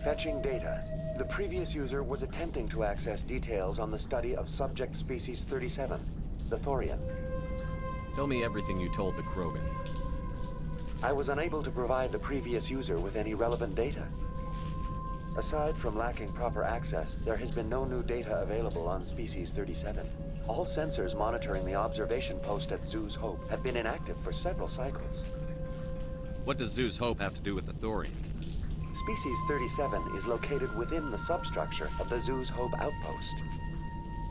Fetching data. The previous user was attempting to access details on the study of subject species 37, the Thorian. Tell me everything you told the Krogan. I was unable to provide the previous user with any relevant data. Aside from lacking proper access, there has been no new data available on species 37. All sensors monitoring the observation post at Zoo's Hope have been inactive for several cycles. What does Zoo's Hope have to do with the Thorian? Species 37 is located within the substructure of the Zoo's Hope outpost.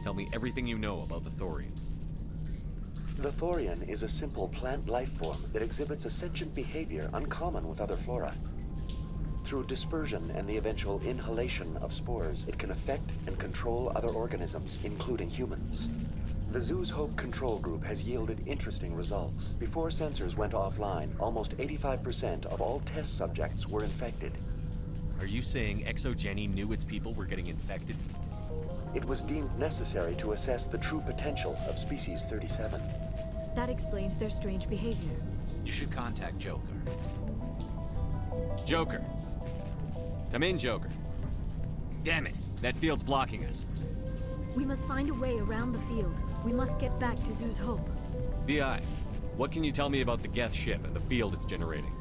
Tell me everything you know about the Thorian. The Thorian is a simple plant life form that exhibits a sentient behavior uncommon with other flora. Through dispersion and the eventual inhalation of spores, it can affect and control other organisms, including humans. The Zoo's Hope control group has yielded interesting results. Before sensors went offline, almost 85% of all test subjects were infected. Are you saying Exogeny knew its people were getting infected? It was deemed necessary to assess the true potential of species 37. That explains their strange behavior. You should contact Joker. Joker! Come in, Joker. Damn it, that field's blocking us. We must find a way around the field. We must get back to Zoo's Hope. VI, what can you tell me about the Geth ship and the field it's generating?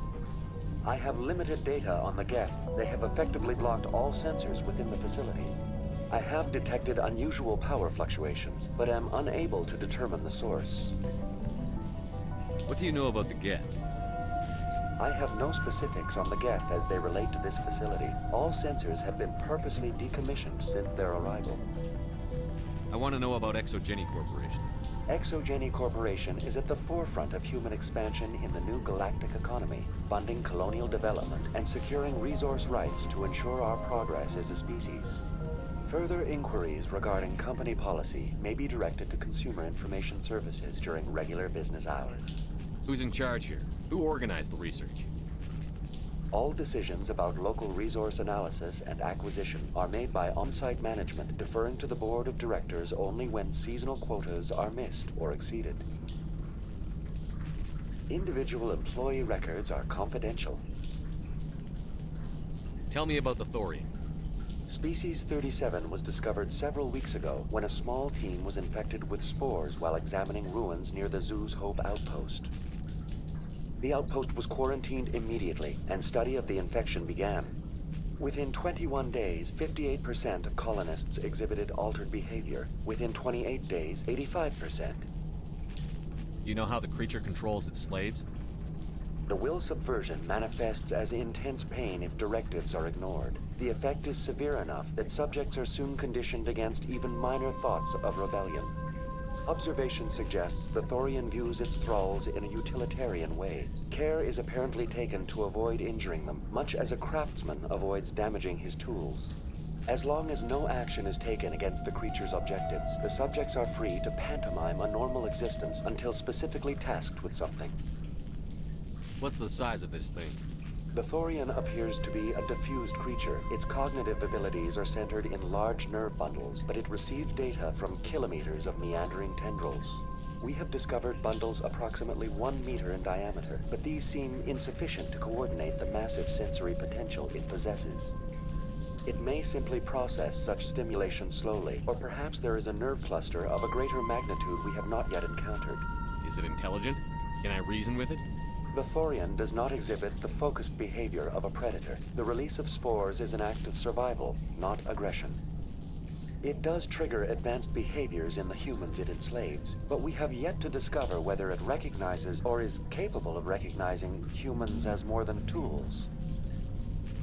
I have limited data on the Geth. They have effectively blocked all sensors within the facility. I have detected unusual power fluctuations, but am unable to determine the source. What do you know about the Geth? I have no specifics on the Geth as they relate to this facility. All sensors have been purposely decommissioned since their arrival. I want to know about Exogeny Corporation. Exogeny Corporation is at the forefront of human expansion in the new galactic economy, funding colonial development and securing resource rights to ensure our progress as a species. Further inquiries regarding company policy may be directed to Consumer Information Services during regular business hours. Who's in charge here? Who organized the research? All decisions about local resource analysis and acquisition are made by on-site management, deferring to the board of directors only when seasonal quotas are missed or exceeded. Individual employee records are confidential. Tell me about the thorium. Species 37 was discovered several weeks ago when a small team was infected with spores while examining ruins near the Zoo's Hope outpost. The outpost was quarantined immediately, and study of the infection began. Within 21 days, 58% of colonists exhibited altered behavior. Within 28 days, 85%. Do you know how the creature controls its slaves? The will subversion manifests as intense pain if directives are ignored. The effect is severe enough that subjects are soon conditioned against even minor thoughts of rebellion. Observation suggests the Thorian views its thralls in a utilitarian way. Care is apparently taken to avoid injuring them, much as a craftsman avoids damaging his tools. As long as no action is taken against the creature's objectives, the subjects are free to pantomime a normal existence until specifically tasked with something. What's the size of this thing? The Thorian appears to be a diffused creature. Its cognitive abilities are centered in large nerve bundles, but it receives data from kilometers of meandering tendrils. We have discovered bundles approximately 1 meter in diameter, but these seem insufficient to coordinate the massive sensory potential it possesses. It may simply process such stimulation slowly, or perhaps there is a nerve cluster of a greater magnitude we have not yet encountered. Is it intelligent? Can I reason with it? The Thorian does not exhibit the focused behavior of a predator. The release of spores is an act of survival, not aggression. It does trigger advanced behaviors in the humans it enslaves, but we have yet to discover whether it recognizes or is capable of recognizing humans as more than tools.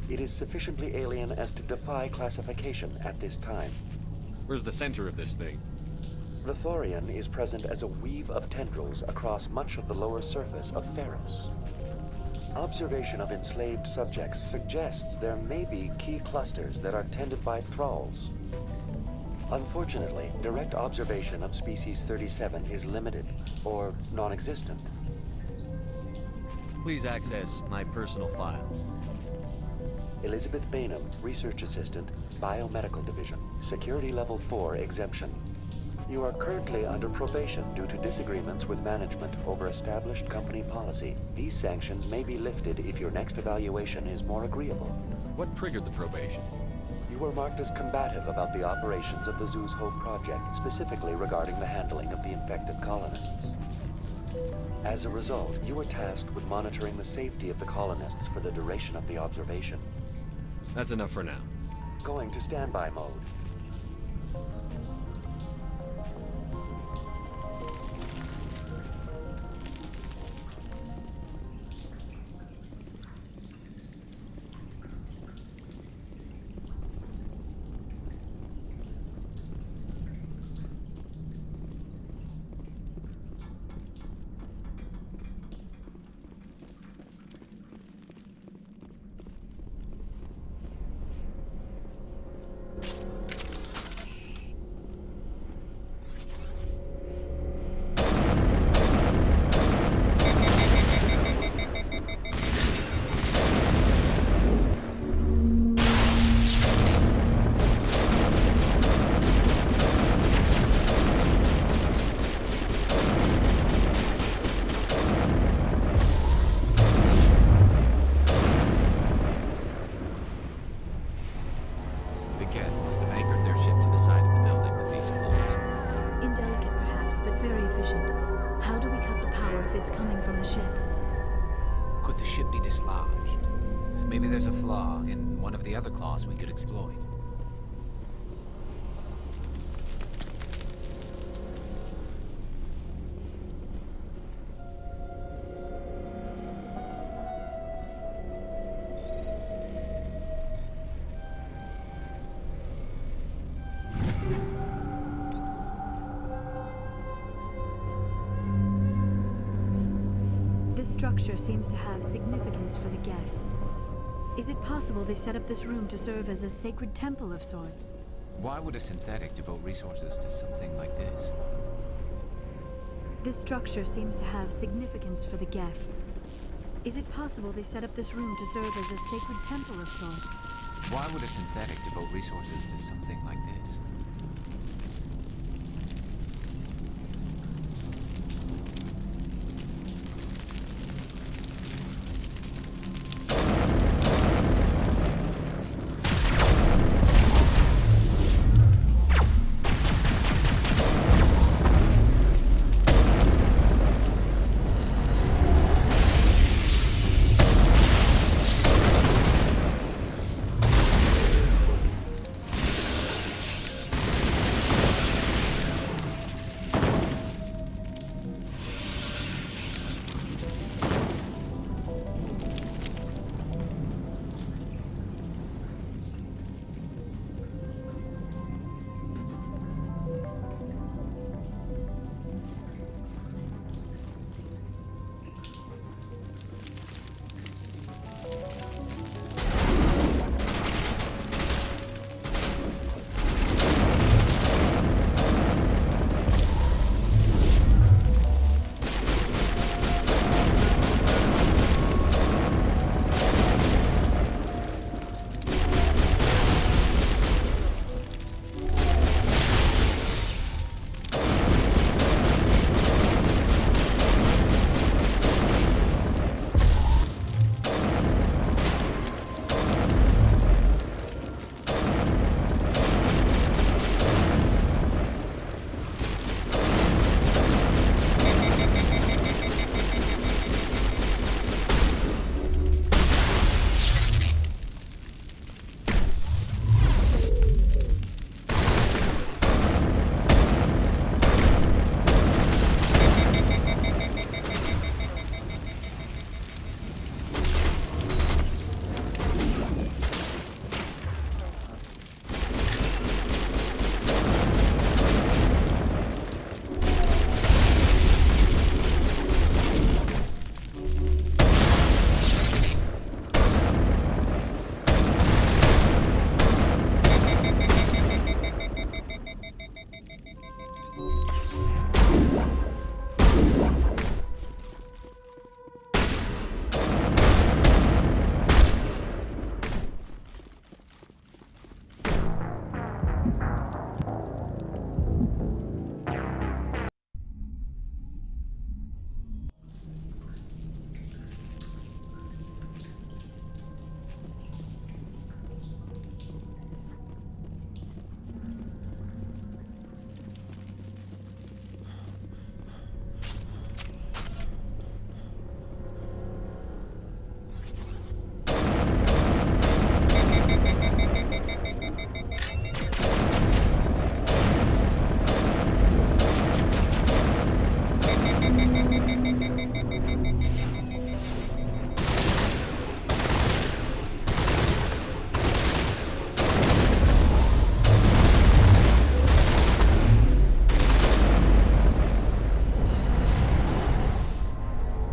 It is sufficiently alien as to defy classification at this time. Where's the center of this thing? The Thorian is present as a weave of tendrils across much of the lower surface of Feros. Observation of enslaved subjects suggests there may be key clusters that are tended by thralls. Unfortunately, direct observation of species 37 is limited, or non-existent. Please access my personal files. Elizabeth Bainham, Research Assistant, Biomedical Division, Security Level 4 exemption. You are currently under probation due to disagreements with management over established company policy. These sanctions may be lifted if your next evaluation is more agreeable. What triggered the probation? You were marked as combative about the operations of the Zoo's Hope project, specifically regarding the handling of the infected colonists. As a result, you were tasked with monitoring the safety of the colonists for the duration of the observation. That's enough for now. Going to standby mode. Could the ship be dislodged? Maybe there's a flaw in one of the other claws we could exploit. This structure seems to have significance for the Geth. Is it possible they set up this room to serve as a sacred temple of sorts? Why would a synthetic devote resources to something like this? This structure seems to have significance for the Geth. Is it possible they set up this room to serve as a sacred temple of sorts? Why would a synthetic devote resources to something like this?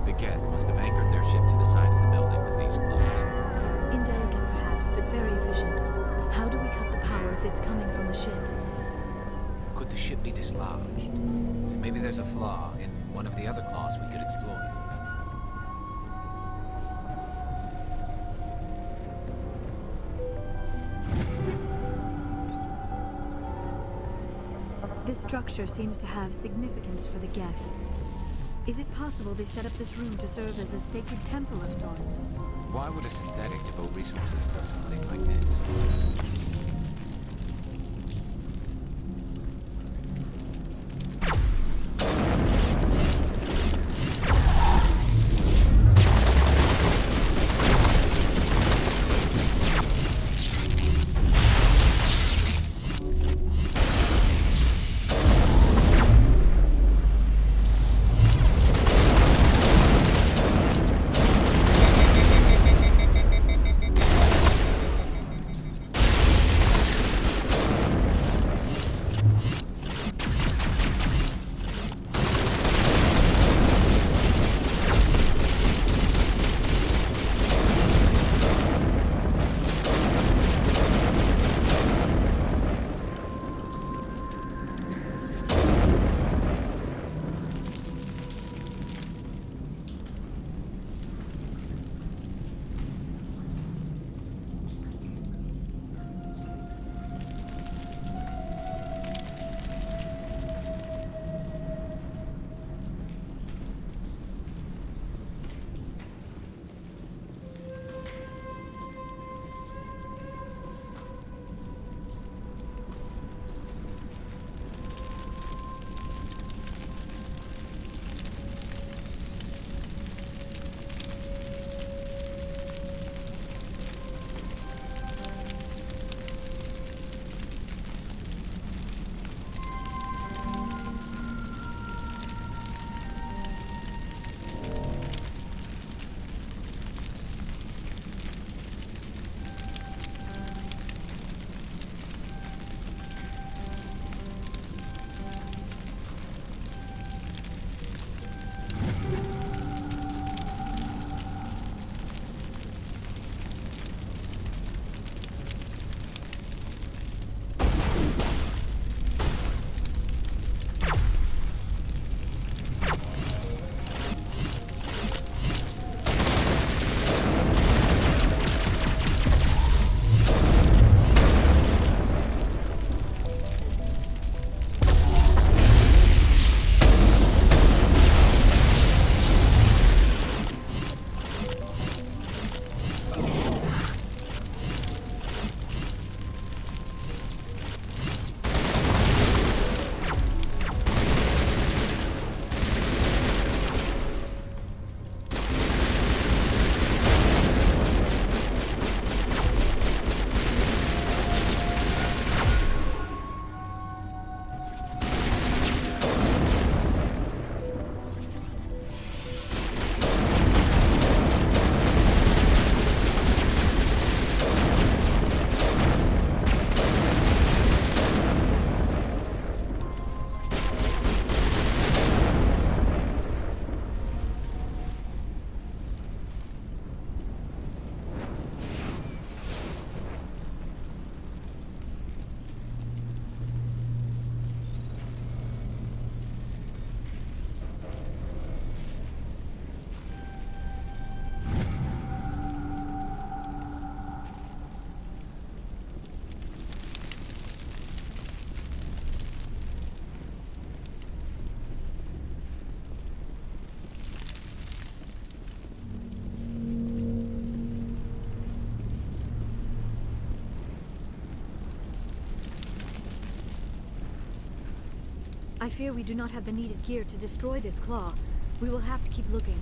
The Geth must have anchored their ship to the side of the building with these claws. Indelicate perhaps, but very efficient. How do we cut the power if it's coming from the ship? Could the ship be dislodged? Maybe there's a flaw in one of the other claws we could exploit. This structure seems to have significance for the Geth. Is it possible they set up this room to serve as a sacred temple of sorts? Why would a synthetic devote resources to something like this? I fear we do not have the needed gear to destroy this claw. We will have to keep looking.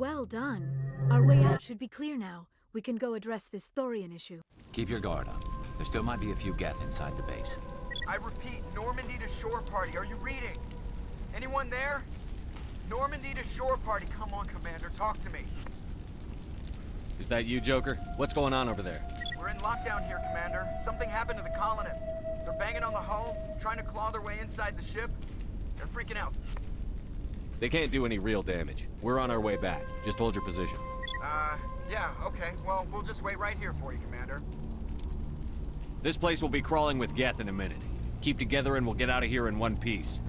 Well done. Our way out should be clear now. We can go address this Thorian issue. Keep your guard up. There still might be a few Geth inside the base. I repeat, Normandy to shore party. Are you reading? Anyone there? Normandy to shore party. Come on, Commander, talk to me. Is that you, Joker? What's going on over there? We're in lockdown here, Commander. Something happened to the colonists. They're banging on the hull, trying to claw their way inside the ship. They're freaking out. They can't do any real damage. We're on our way back. Just hold your position. Yeah, okay. Well, we'll just wait right here for you, Commander. This place will be crawling with Geth in a minute. Keep together and we'll get out of here in one piece.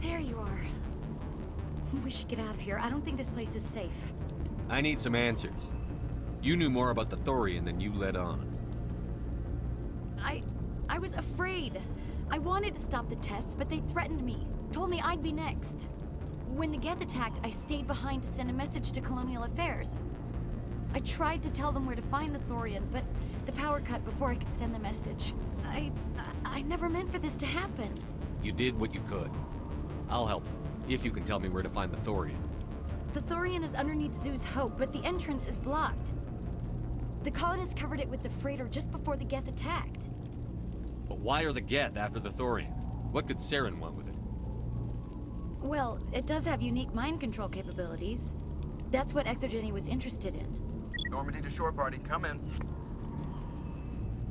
There you are. We should get out of here. I don't think this place is safe. I need some answers. You knew more about the Thorian than you let on. I was afraid. I wanted to stop the tests, but they threatened me. Told me I'd be next. When the Geth attacked, I stayed behind to send a message to Colonial Affairs. I tried to tell them where to find the Thorian, but the power cut before I could send the message. I never meant for this to happen. You did what you could. I'll help, if you can tell me where to find the Thorian. The Thorian is underneath Zoo's Hope, but the entrance is blocked. The colonists covered it with the freighter just before the Geth attacked. But why are the Geth after the Thorian? What could Saren want with it? Well, it does have unique mind control capabilities. That's what Exogeny was interested in. Normandy to shore party, come in.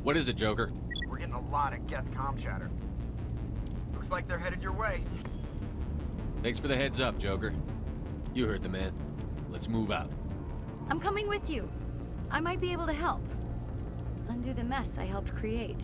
What is it, Joker? We're getting a lot of Geth comm chatter. Looks like they're headed your way. Thanks for the heads up, Joker. You heard the man. Let's move out. I'm coming with you. I might be able to help. Undo the mess I helped create.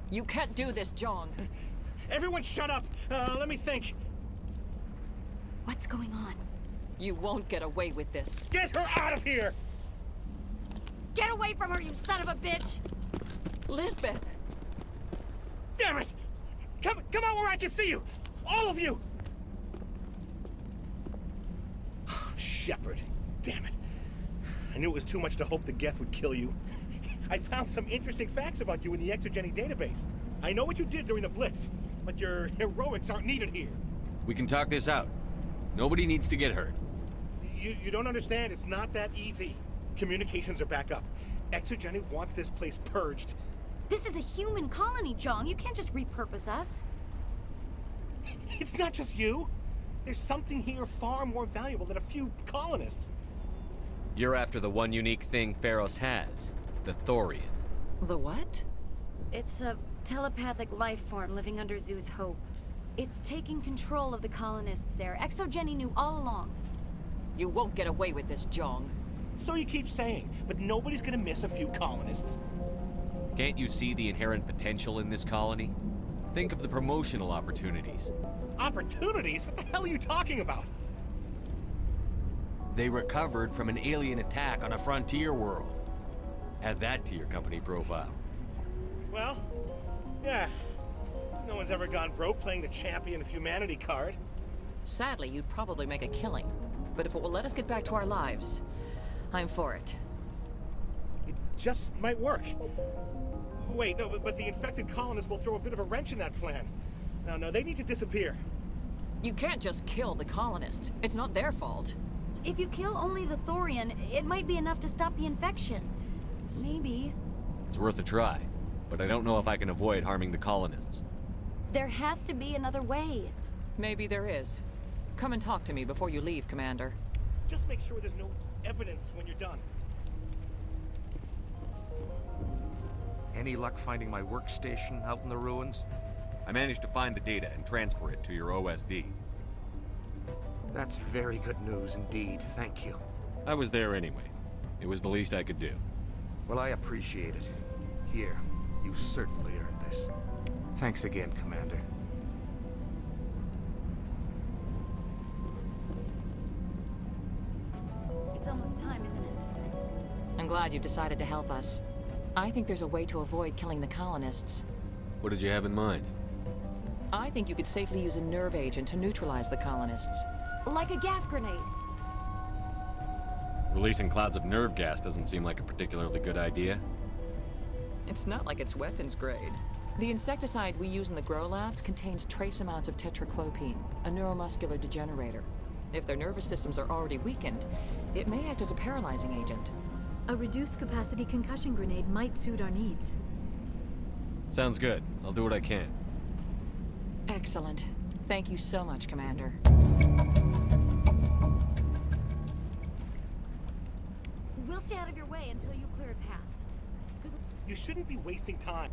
You can't do this, John. Everyone shut up! Let me think. What's going on? You won't get away with this. Get her out of here! Get away from her, you son of a bitch! Lisbeth! Damn it! Come out where I can see you! All of you! Shepard, damn it. I knew it was too much to hope the Geth would kill you. I found some interesting facts about you in the Exogeny database. I know what you did during the Blitz, but your heroics aren't needed here. We can talk this out. Nobody needs to get hurt. You don't understand. It's not that easy. Communications are back up. Exogeny wants this place purged. This is a human colony, Jong. You can't just repurpose us. It's not just you. There's something here far more valuable than a few colonists. You're after the one unique thing Feros has, the Thorian. The what? It's a telepathic life form living under Zeus' Hope. It's taking control of the colonists there. Exogeny knew all along. You won't get away with this, Jong. So you keep saying, but nobody's gonna miss a few colonists. Can't you see the inherent potential in this colony? Think of the promotional opportunities. Opportunities? What the hell are you talking about? They recovered from an alien attack on a frontier world. Add that to your company profile. Well, yeah. No one's ever gone broke playing the champion of humanity card. Sadly, you'd probably make a killing. But if it will let us get back to our lives, I'm for it. It just might work. Wait, no, but the infected colonists will throw a bit of a wrench in that plan. No, they need to disappear. You can't just kill the colonists. It's not their fault. If you kill only the Thorian, it might be enough to stop the infection. Maybe. It's worth a try, but I don't know if I can avoid harming the colonists. There has to be another way. Maybe there is. Come and talk to me before you leave, Commander. Just make sure there's no evidence when you're done. Any luck finding my workstation out in the ruins? I managed to find the data and transfer it to your OSD. That's very good news indeed, thank you. I was there anyway. It was the least I could do. Well, I appreciate it. Here, you've certainly earned this. Thanks again, Commander. It's almost time, isn't it? I'm glad you've decided to help us. I think there's a way to avoid killing the colonists. What did you have in mind? I think you could safely use a nerve agent to neutralize the colonists. Like a gas grenade. Releasing clouds of nerve gas doesn't seem like a particularly good idea. It's not like it's weapons grade. The insecticide we use in the grow labs contains trace amounts of tetraclopine, a neuromuscular degenerator. If their nervous systems are already weakened, it may act as a paralyzing agent. A reduced capacity concussion grenade might suit our needs. Sounds good. I'll do what I can. Excellent. Thank you so much, Commander. We'll stay out of your way until you clear a path. You shouldn't be wasting time.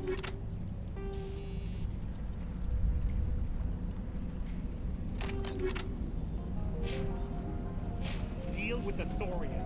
Deal with the Thorian.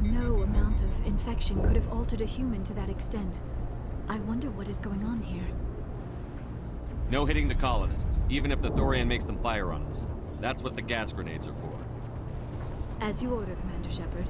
No amount of infection could have altered a human to that extent. I wonder what is going on here. No hitting the colonists, even if the Thorian makes them fire on us. That's what the gas grenades are for. As you order, Commander Shepard.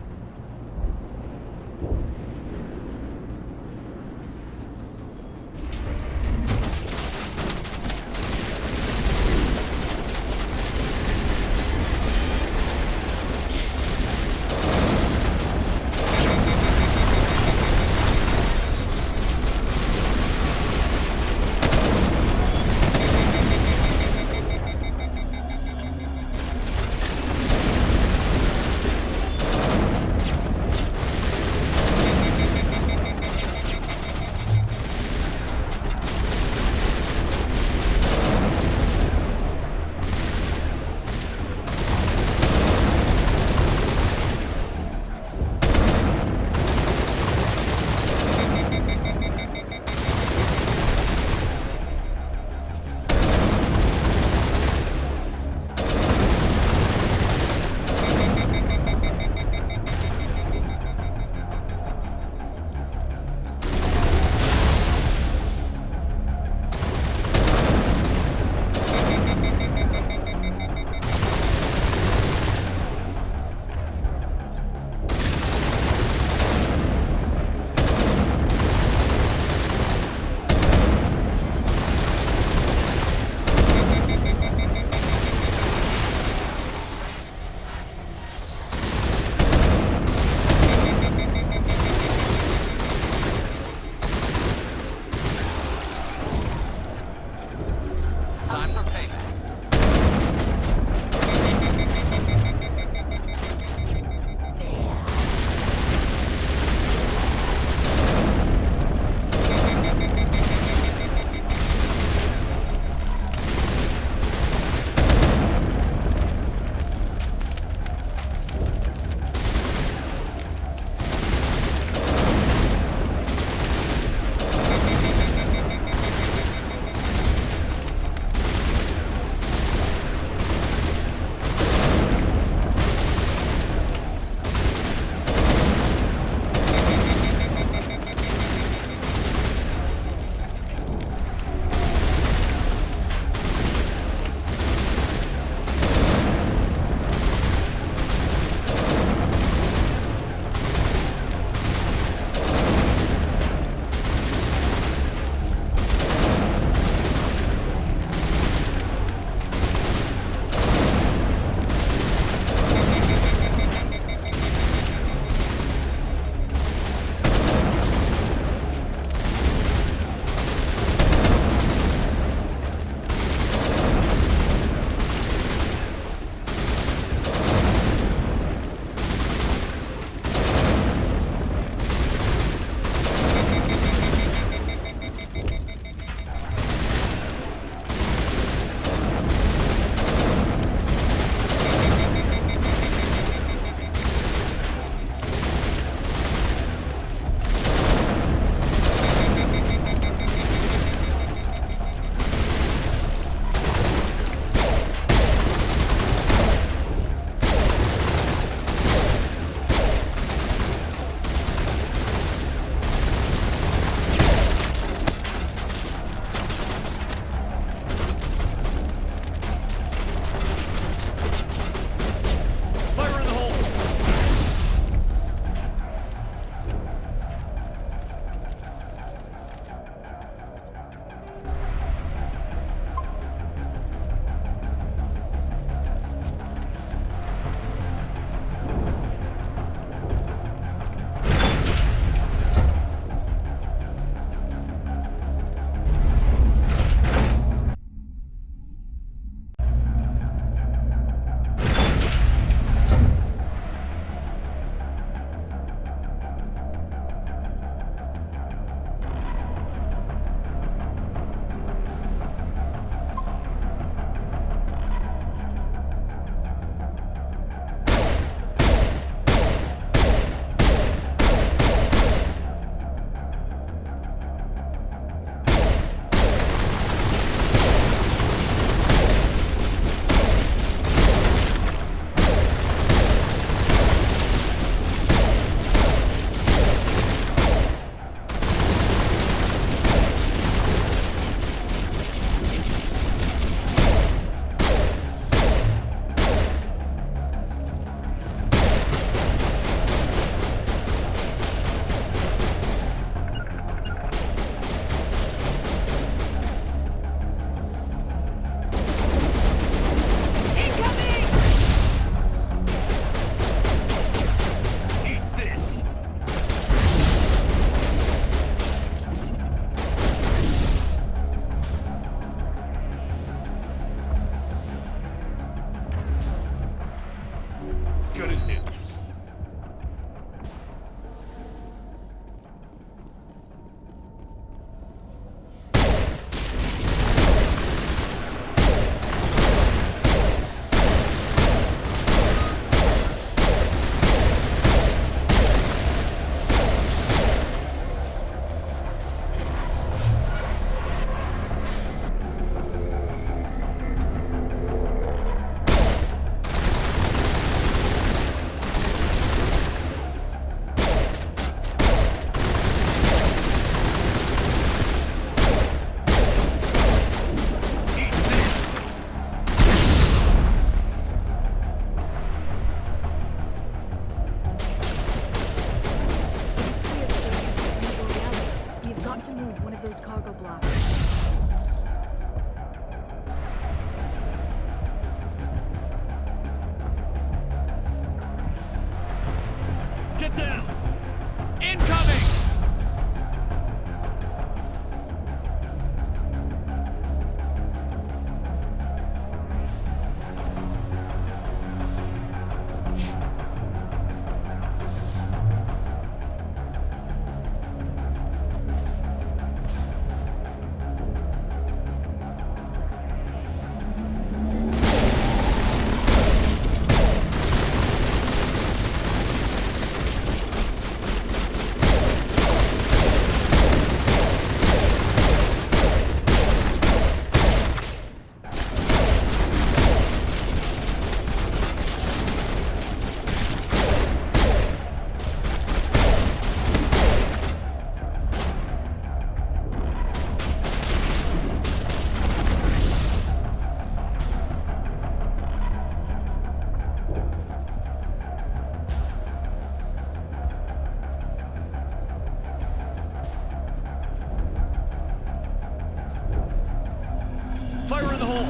Fire in the hole!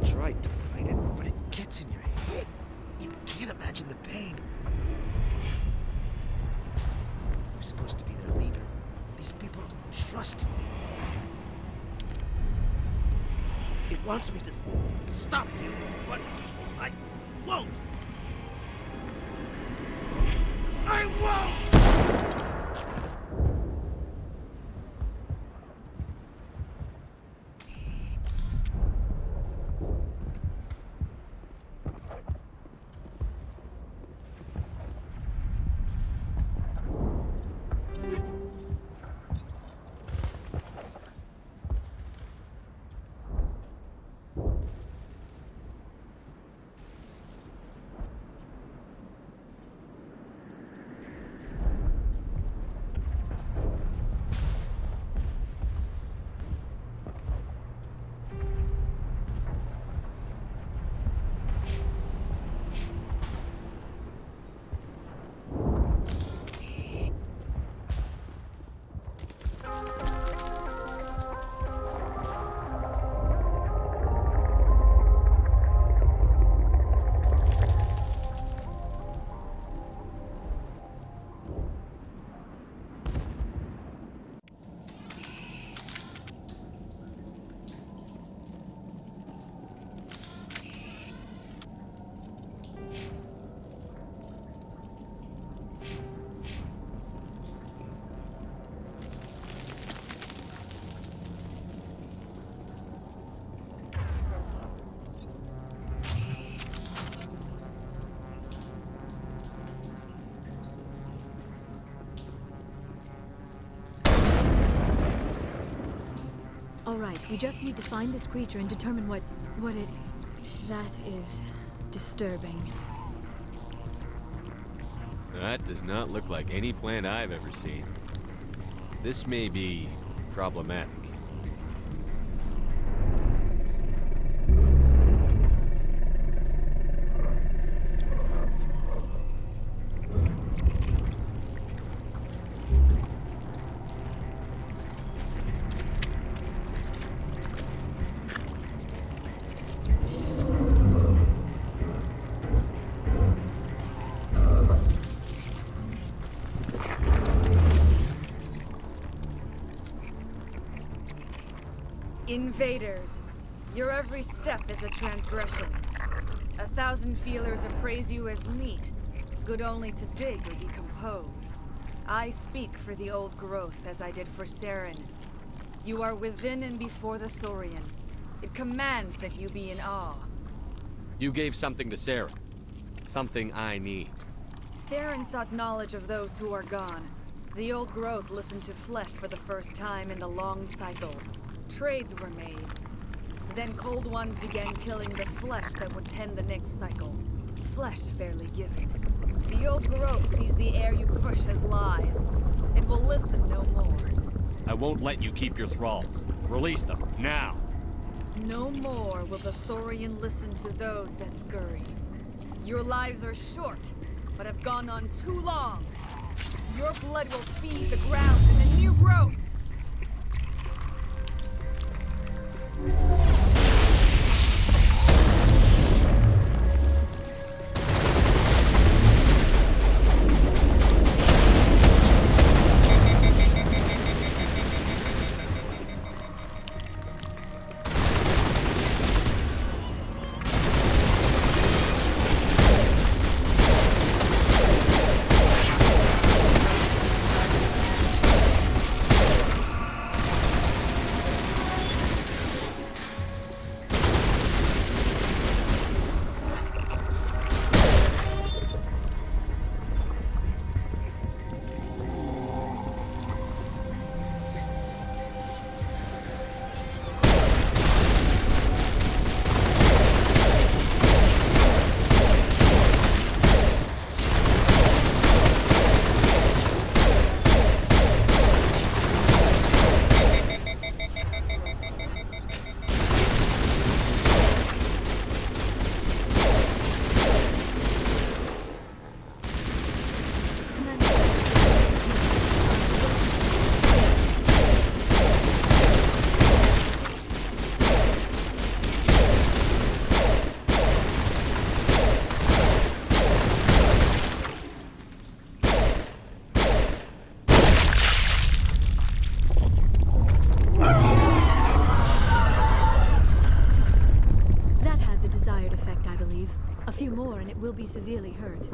Tried to fight it, but it gets in your head. You can't imagine the pain. I'm supposed to be their leader. These people trusted me. It wants me to stop you, but I won't. I won't! All right, we just need to find this creature and determine what it... That is disturbing. That does not look like any plant I've ever seen. This may be problematic. Invaders, your every step is a transgression. 1,000 feelers appraise you as meat, good only to dig or decompose. I speak for the old growth as I did for Saren. You are within and before the Thorian. It commands that you be in awe. You gave something to Sarah. Something I need. Saren sought knowledge of those who are gone. The old growth listened to flesh for the first time in the long cycle. Trades were made. Then cold ones began killing the flesh that would tend the next cycle. Flesh fairly given. The old growth sees the air you push as lies. It will listen no more. I won't let you keep your thralls. Release them, now! No more will the Thorian listen to those that scurry. Your lives are short, but have gone on too long. Your blood will feed the ground in the new growth! Will be severely hurt.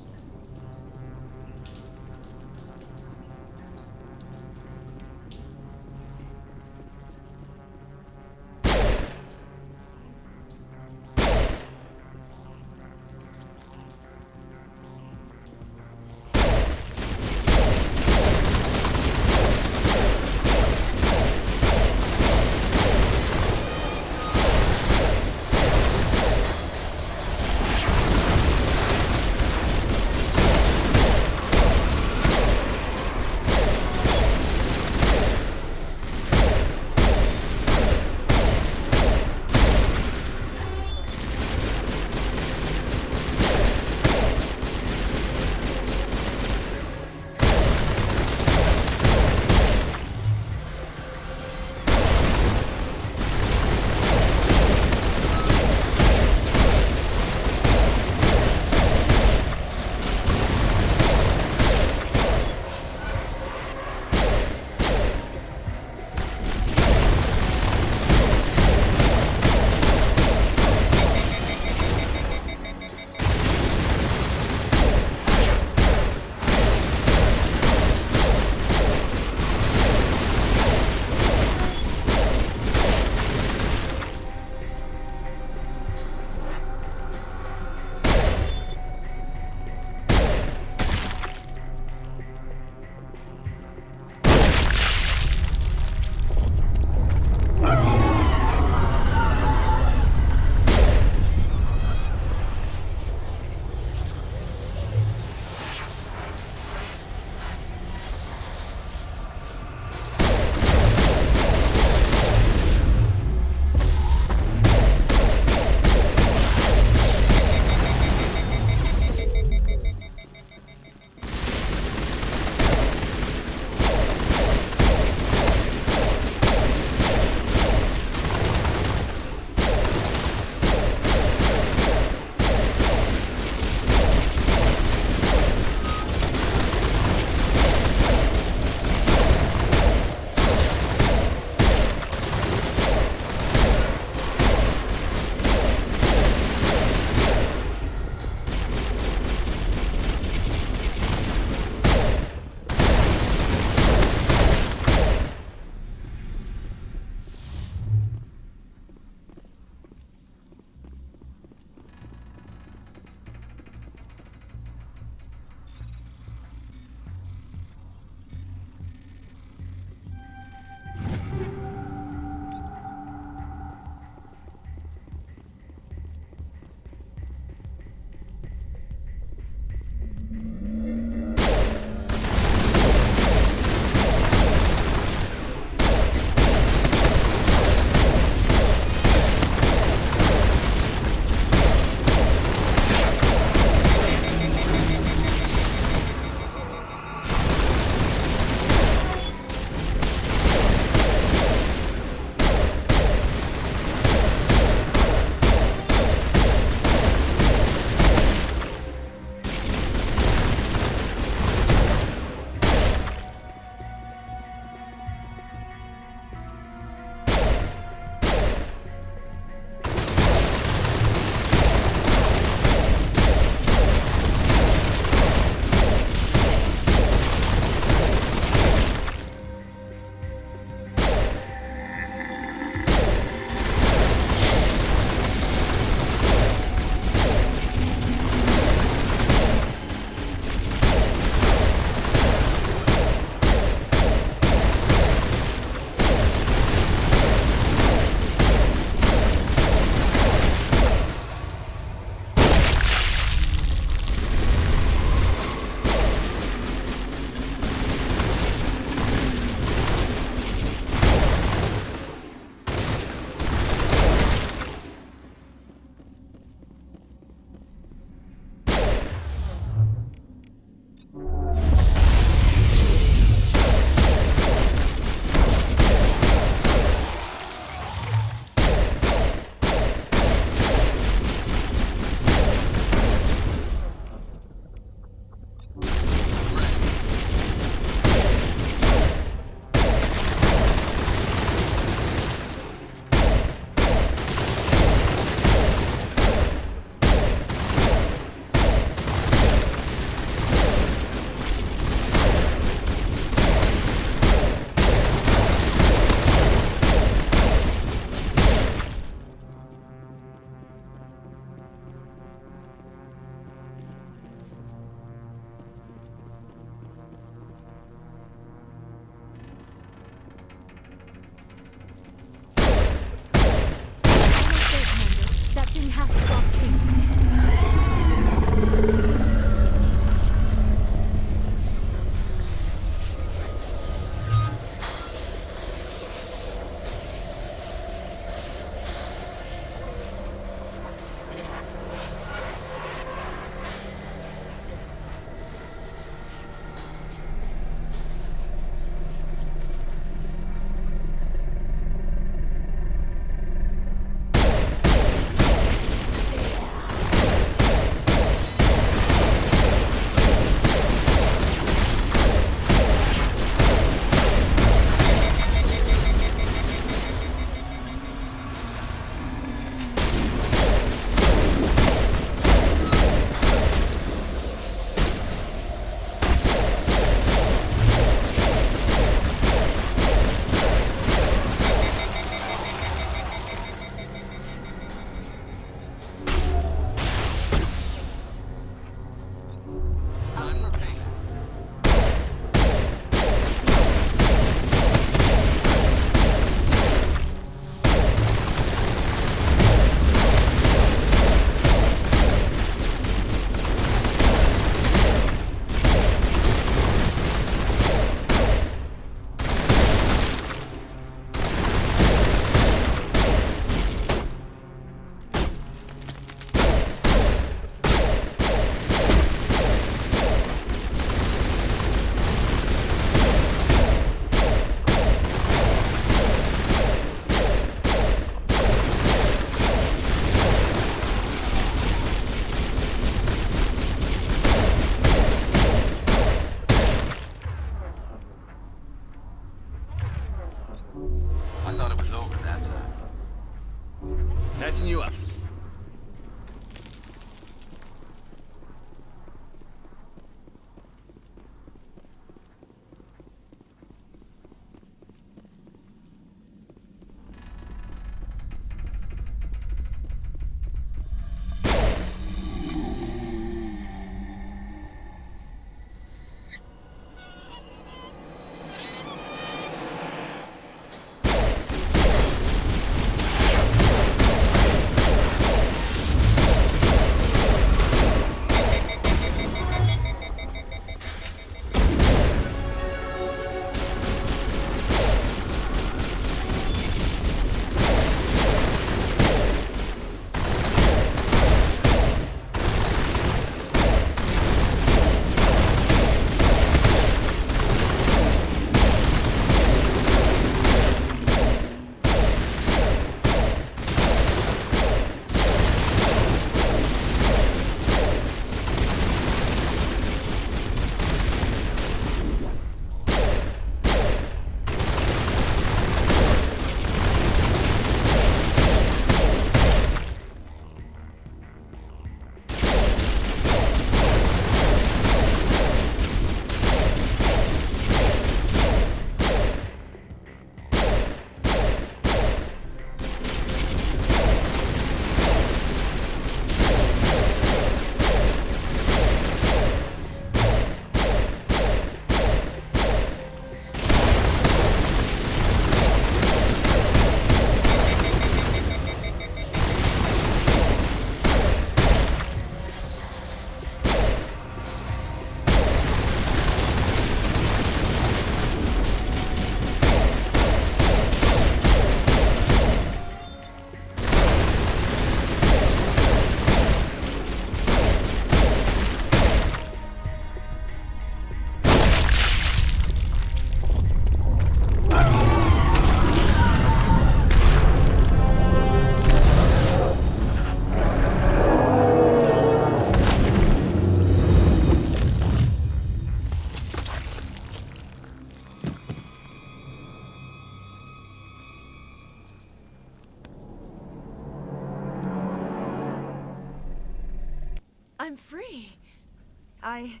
I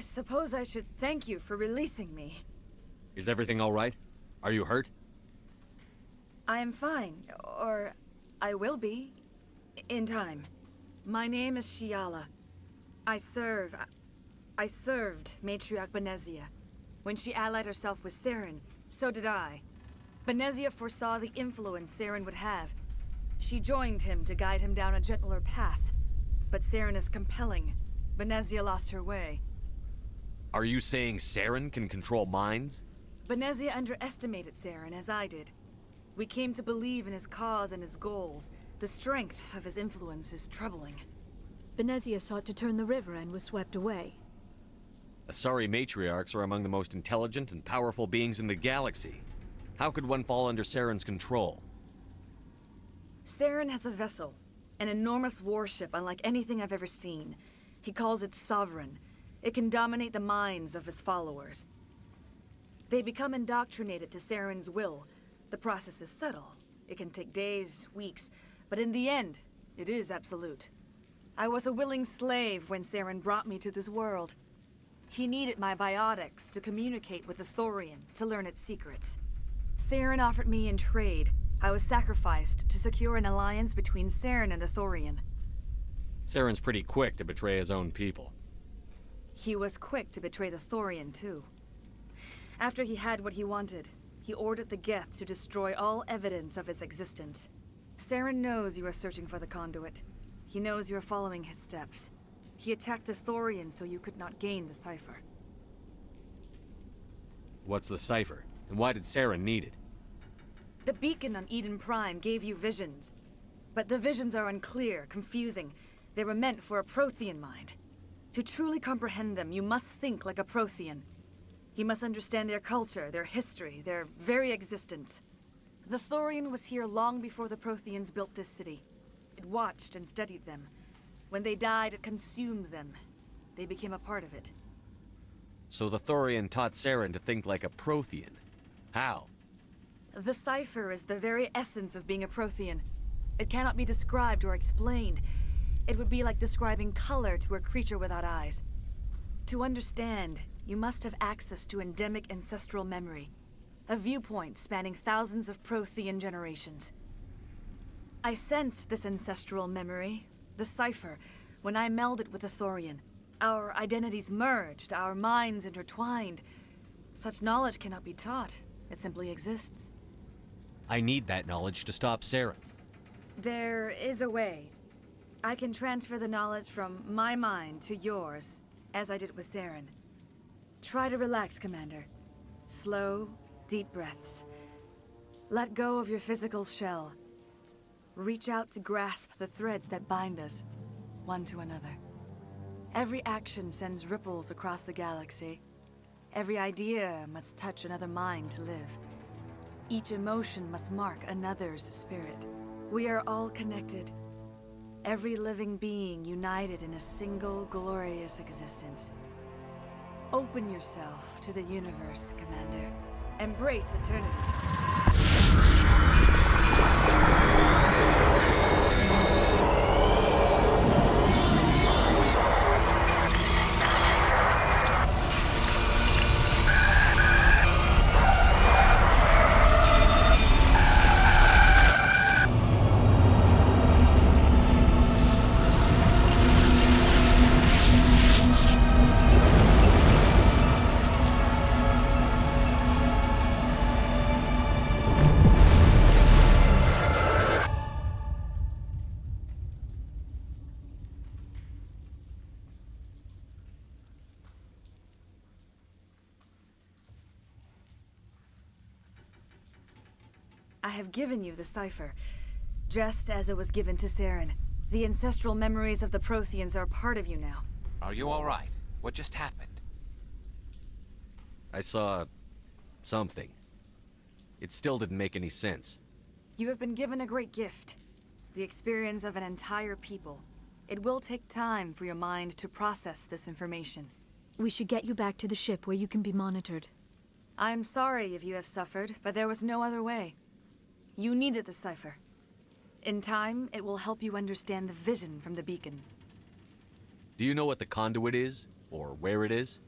suppose I should thank you for releasing me. Is everything all right? Are you hurt? I am fine, or I will be, in time. My name is Shiala. I served Matriarch Benezia. When she allied herself with Saren, so did I. Benezia foresaw the influence Saren would have. She joined him to guide him down a gentler path. But Saren is compelling. Benezia lost her way. Are you saying Saren can control minds? Benezia underestimated Saren, as I did. We came to believe in his cause and his goals. The strength of his influence is troubling. Benezia sought to turn the river and was swept away. Asari matriarchs are among the most intelligent and powerful beings in the galaxy. How could one fall under Saren's control? Saren has a vessel, an enormous warship unlike anything I've ever seen. He calls it Sovereign. It can dominate the minds of his followers. They become indoctrinated to Saren's will. The process is subtle. It can take days, weeks, but in the end, it is absolute. I was a willing slave when Saren brought me to this world. He needed my biotics to communicate with the Thorian, to learn its secrets. Saren offered me in trade. I was sacrificed to secure an alliance between Saren and the Thorian. Saren's pretty quick to betray his own people. He was quick to betray the Thorian, too. After he had what he wanted, he ordered the Geth to destroy all evidence of its existence. Saren knows you are searching for the conduit. He knows you are following his steps. He attacked the Thorian so you could not gain the cipher. What's the cipher? And why did Saren need it? The beacon on Eden Prime gave you visions. But the visions are unclear, confusing. They were meant for a Prothean mind. To truly comprehend them, you must think like a Prothean. You must understand their culture, their history, their very existence. The Thorian was here long before the Protheans built this city. It watched and studied them. When they died, it consumed them. They became a part of it. So the Thorian taught Saren to think like a Prothean. How? The cipher is the very essence of being a Prothean. It cannot be described or explained. It would be like describing color to a creature without eyes. To understand, you must have access to endemic ancestral memory. A viewpoint spanning thousands of Prothean generations. I sensed this ancestral memory, the cipher, when I melded with the Thorian. Our identities merged, our minds intertwined. Such knowledge cannot be taught. It simply exists. I need that knowledge to stop Saren. There is a way. I can transfer the knowledge from my mind to yours, as I did with Saren. Try to relax, Commander. Slow, deep breaths. Let go of your physical shell. Reach out to grasp the threads that bind us, one to another. Every action sends ripples across the galaxy. Every idea must touch another mind to live. Each emotion must mark another's spirit. We are all connected. Every living being united in a single glorious existence. Open yourself to the universe, Commander. Embrace eternity. I have given you the cipher, just as it was given to Saren. The ancestral memories of the Protheans are a part of you now. Are you all right? What just happened? I saw... something. It still didn't make any sense. You have been given a great gift. The experience of an entire people. It will take time for your mind to process this information. We should get you back to the ship where you can be monitored. I'm sorry if you have suffered, but there was no other way. You needed the cipher. In time, it will help you understand the vision from the beacon. Do you know what the conduit is? Or where it is?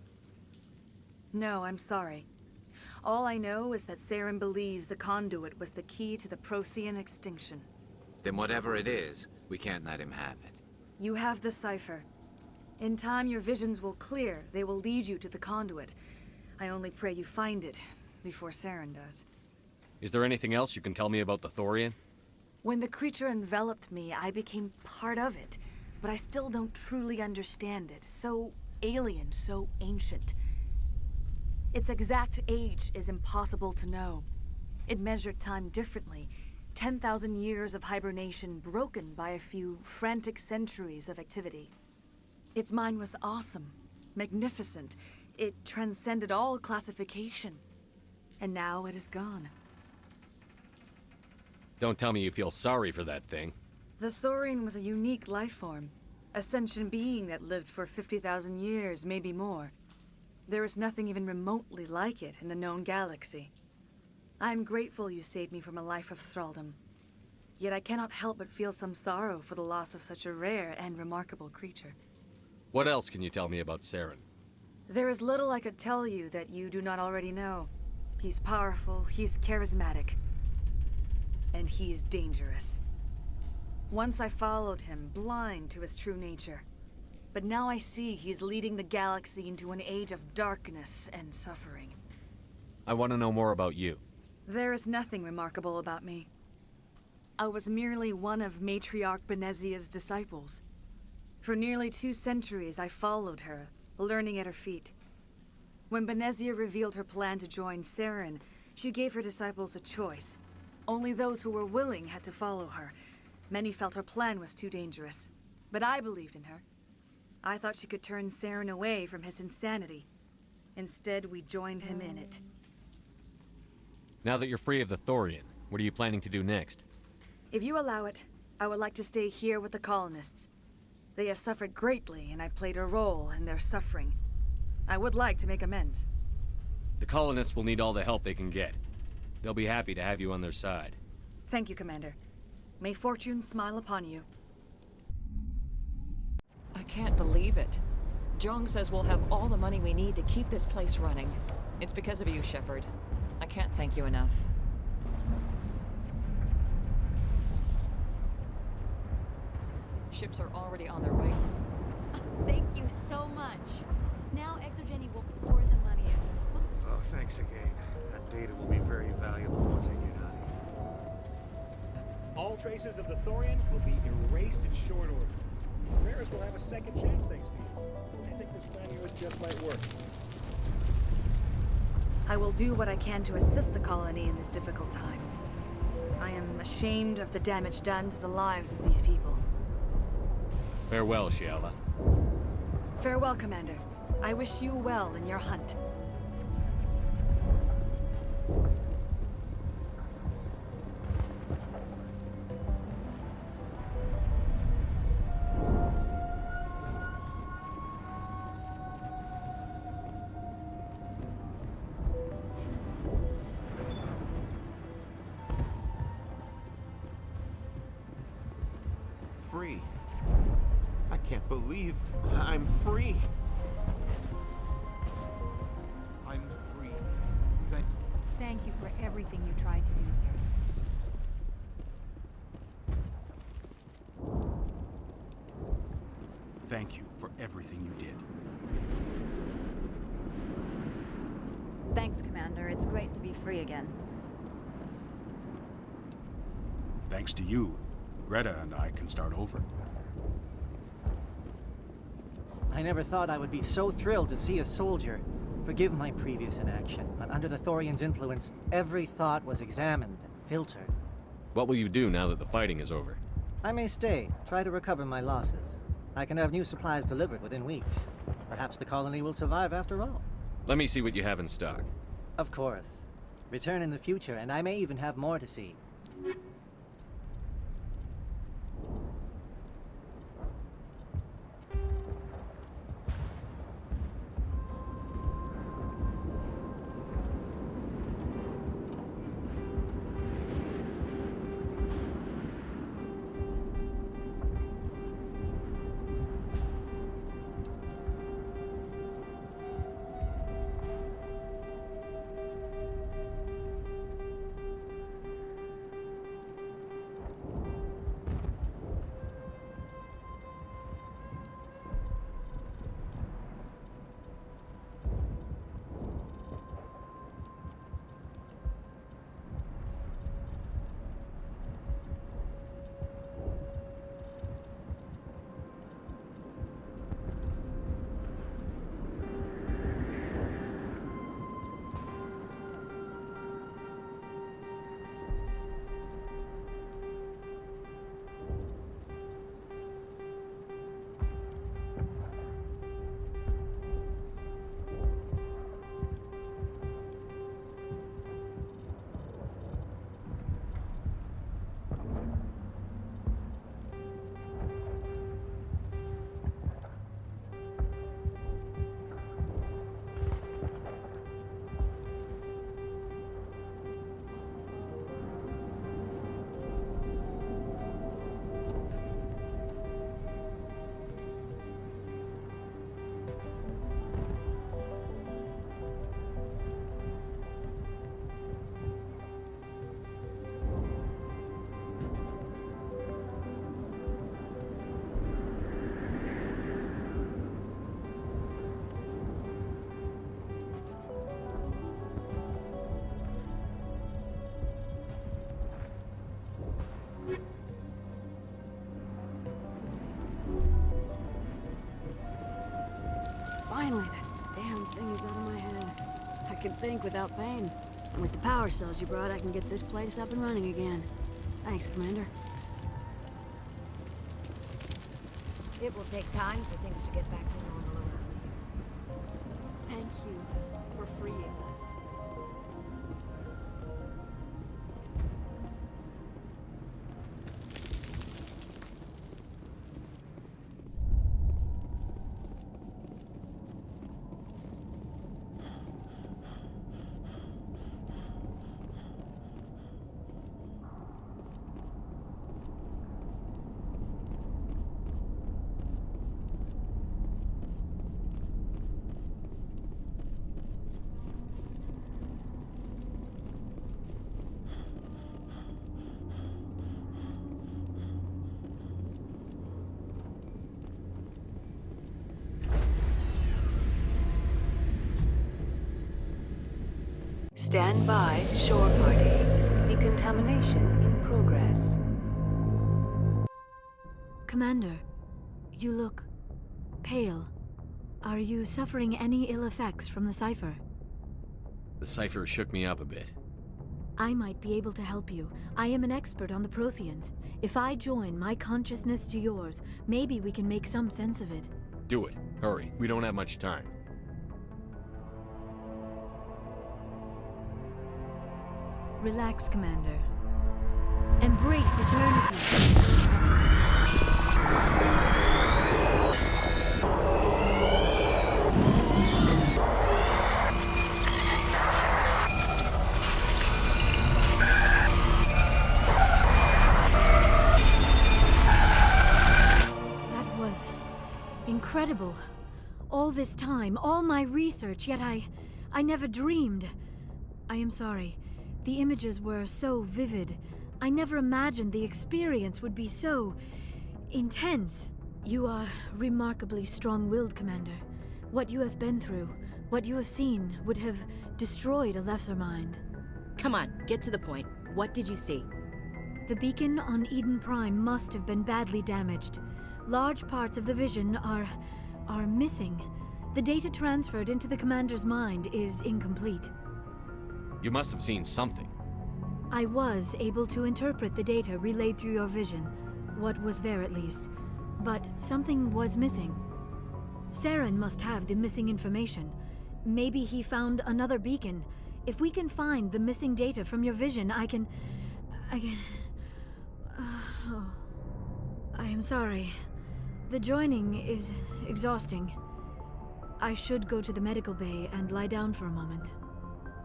No, I'm sorry. All I know is that Saren believes the conduit was the key to the Prothean extinction. Then whatever it is, we can't let him have it. You have the cipher. In time, your visions will clear. They will lead you to the conduit. I only pray you find it before Saren does. Is there anything else you can tell me about the Thorian? When the creature enveloped me, I became part of it. But I still don't truly understand it. So alien, so ancient. Its exact age is impossible to know. It measured time differently. 10,000 years of hibernation broken by a few frantic centuries of activity. Its mind was awesome, magnificent. It transcended all classification. And now it is gone. Don't tell me you feel sorry for that thing. The Thorian was a unique life form. A sentient being that lived for 50,000 years, maybe more. There is nothing even remotely like it in the known galaxy. I'm grateful you saved me from a life of thraldom. Yet I cannot help but feel some sorrow for the loss of such a rare and remarkable creature. What else can you tell me about Saren? There is little I could tell you that you do not already know. He's powerful, he's charismatic. And he is dangerous. Once I followed him, blind to his true nature. But now I see he's leading the galaxy into an age of darkness and suffering. I want to know more about you. There is nothing remarkable about me. I was merely one of Matriarch Benezia's disciples. For nearly 2 centuries I followed her, learning at her feet. When Benezia revealed her plan to join Saren, she gave her disciples a choice. Only those who were willing had to follow her. Many felt her plan was too dangerous, but I believed in her. I thought she could turn Saren away from his insanity. Instead, we joined him in it. Now that you're free of the Thorian, what are you planning to do next? If you allow it, I would like to stay here with the colonists. They have suffered greatly, and I played a role in their suffering. I would like to make amends. The colonists will need all the help they can get. They'll be happy to have you on their side. Thank you, Commander. May fortune smile upon you. I can't believe it. Jong says we'll have all the money we need to keep this place running. It's because of you, Shepard. I can't thank you enough. Ships are already on their way. Thank you so much. Now Exogeny will pour the money in. Oh, thanks again. That data will be very valuable once I get out of here. All traces of the Thorian will be erased in short order. Feros will have a second chance thanks to you. I think this plan of yours just might work. I will do what I can to assist the colony in this difficult time. I am ashamed of the damage done to the lives of these people. Farewell, Shiala. Farewell, Commander. I wish you well in your hunt. Free. I can't believe I'm free. I'm free. Thank you for everything you tried to do here. Thank you for everything you did. Thanks, Commander. It's great to be free again. Thanks to you, Greta and I can start over. I never thought I would be so thrilled to see a soldier. Forgive my previous inaction, but under the Thorian's influence, every thought was examined and filtered. What will you do now that the fighting is over? I may stay, try to recover my losses. I can have new supplies delivered within weeks. Perhaps the colony will survive after all. Let me see what you have in stock. Of course. Return in the future, and I may even have more to see. Finally, that damn thing is out of my head. I can think without pain. And with the power cells you brought, I can get this place up and running again. Thanks, Commander. It will take time for things to get back to normal around here. Thank you for freeing us. Stand by, shore party. Decontamination in progress. Commander, you look pale. Are you suffering any ill effects from the cipher? The cipher shook me up a bit. I might be able to help you. I am an expert on the Protheans. If I join my consciousness to yours, maybe we can make some sense of it. Do it. Hurry. We don't have much time. Relax, Commander. Embrace eternity. That was incredible. All this time, all my research, yet I never dreamed. I am sorry. The images were so vivid. I never imagined the experience would be so intense. You are remarkably strong-willed, Commander. What you have been through, what you have seen, would have destroyed a lesser mind. Come on, get to the point. What did you see? The beacon on Eden Prime must have been badly damaged. Large parts of the vision are missing. The data transferred into the Commander's mind is incomplete. You must have seen something. I was able to interpret the data relayed through your vision. What was there, at least. But something was missing. Saren must have the missing information. Maybe he found another beacon. If we can find the missing data from your vision, I can... oh. I am sorry. The joining is exhausting. I should go to the medical bay and lie down for a moment.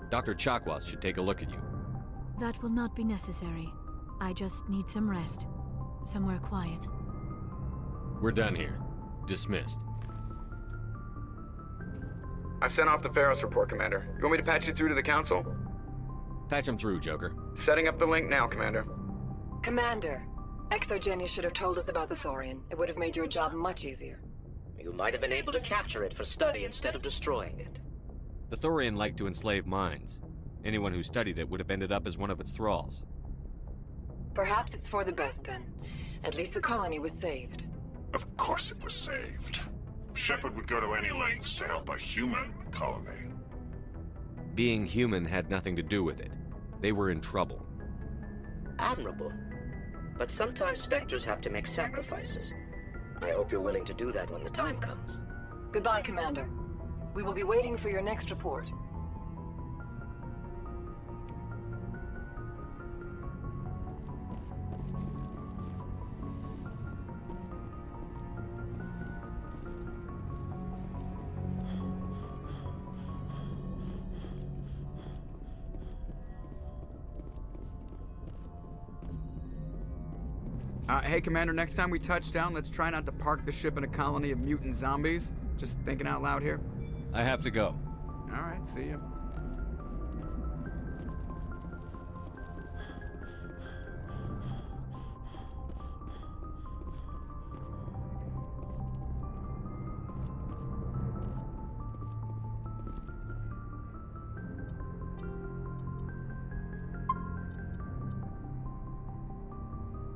Dr. Chakwas should take a look at you. That will not be necessary. I just need some rest. Somewhere quiet. We're done here. Dismissed. I've sent off the Feros report, Commander. You want me to patch you through to the Council? Patch him through, Joker. Setting up the link now, Commander. Commander, Exogeny should have told us about the Thorian. It would have made your job much easier. You might have been able to capture it for study instead of destroying it. The Thorian liked to enslave minds. Anyone who studied it would have ended up as one of its thralls. Perhaps it's for the best, then. At least the colony was saved. Of course it was saved. Shepard would go to any lengths to help a human colony. Being human had nothing to do with it. They were in trouble. Admirable. But sometimes Spectres have to make sacrifices. I hope you're willing to do that when the time comes. Goodbye, Commander. We will be waiting for your next report. Hey, Commander, next time we touch down, let's try not to park the ship in a colony of mutant zombies. Just thinking out loud here. I have to go. All right, see ya.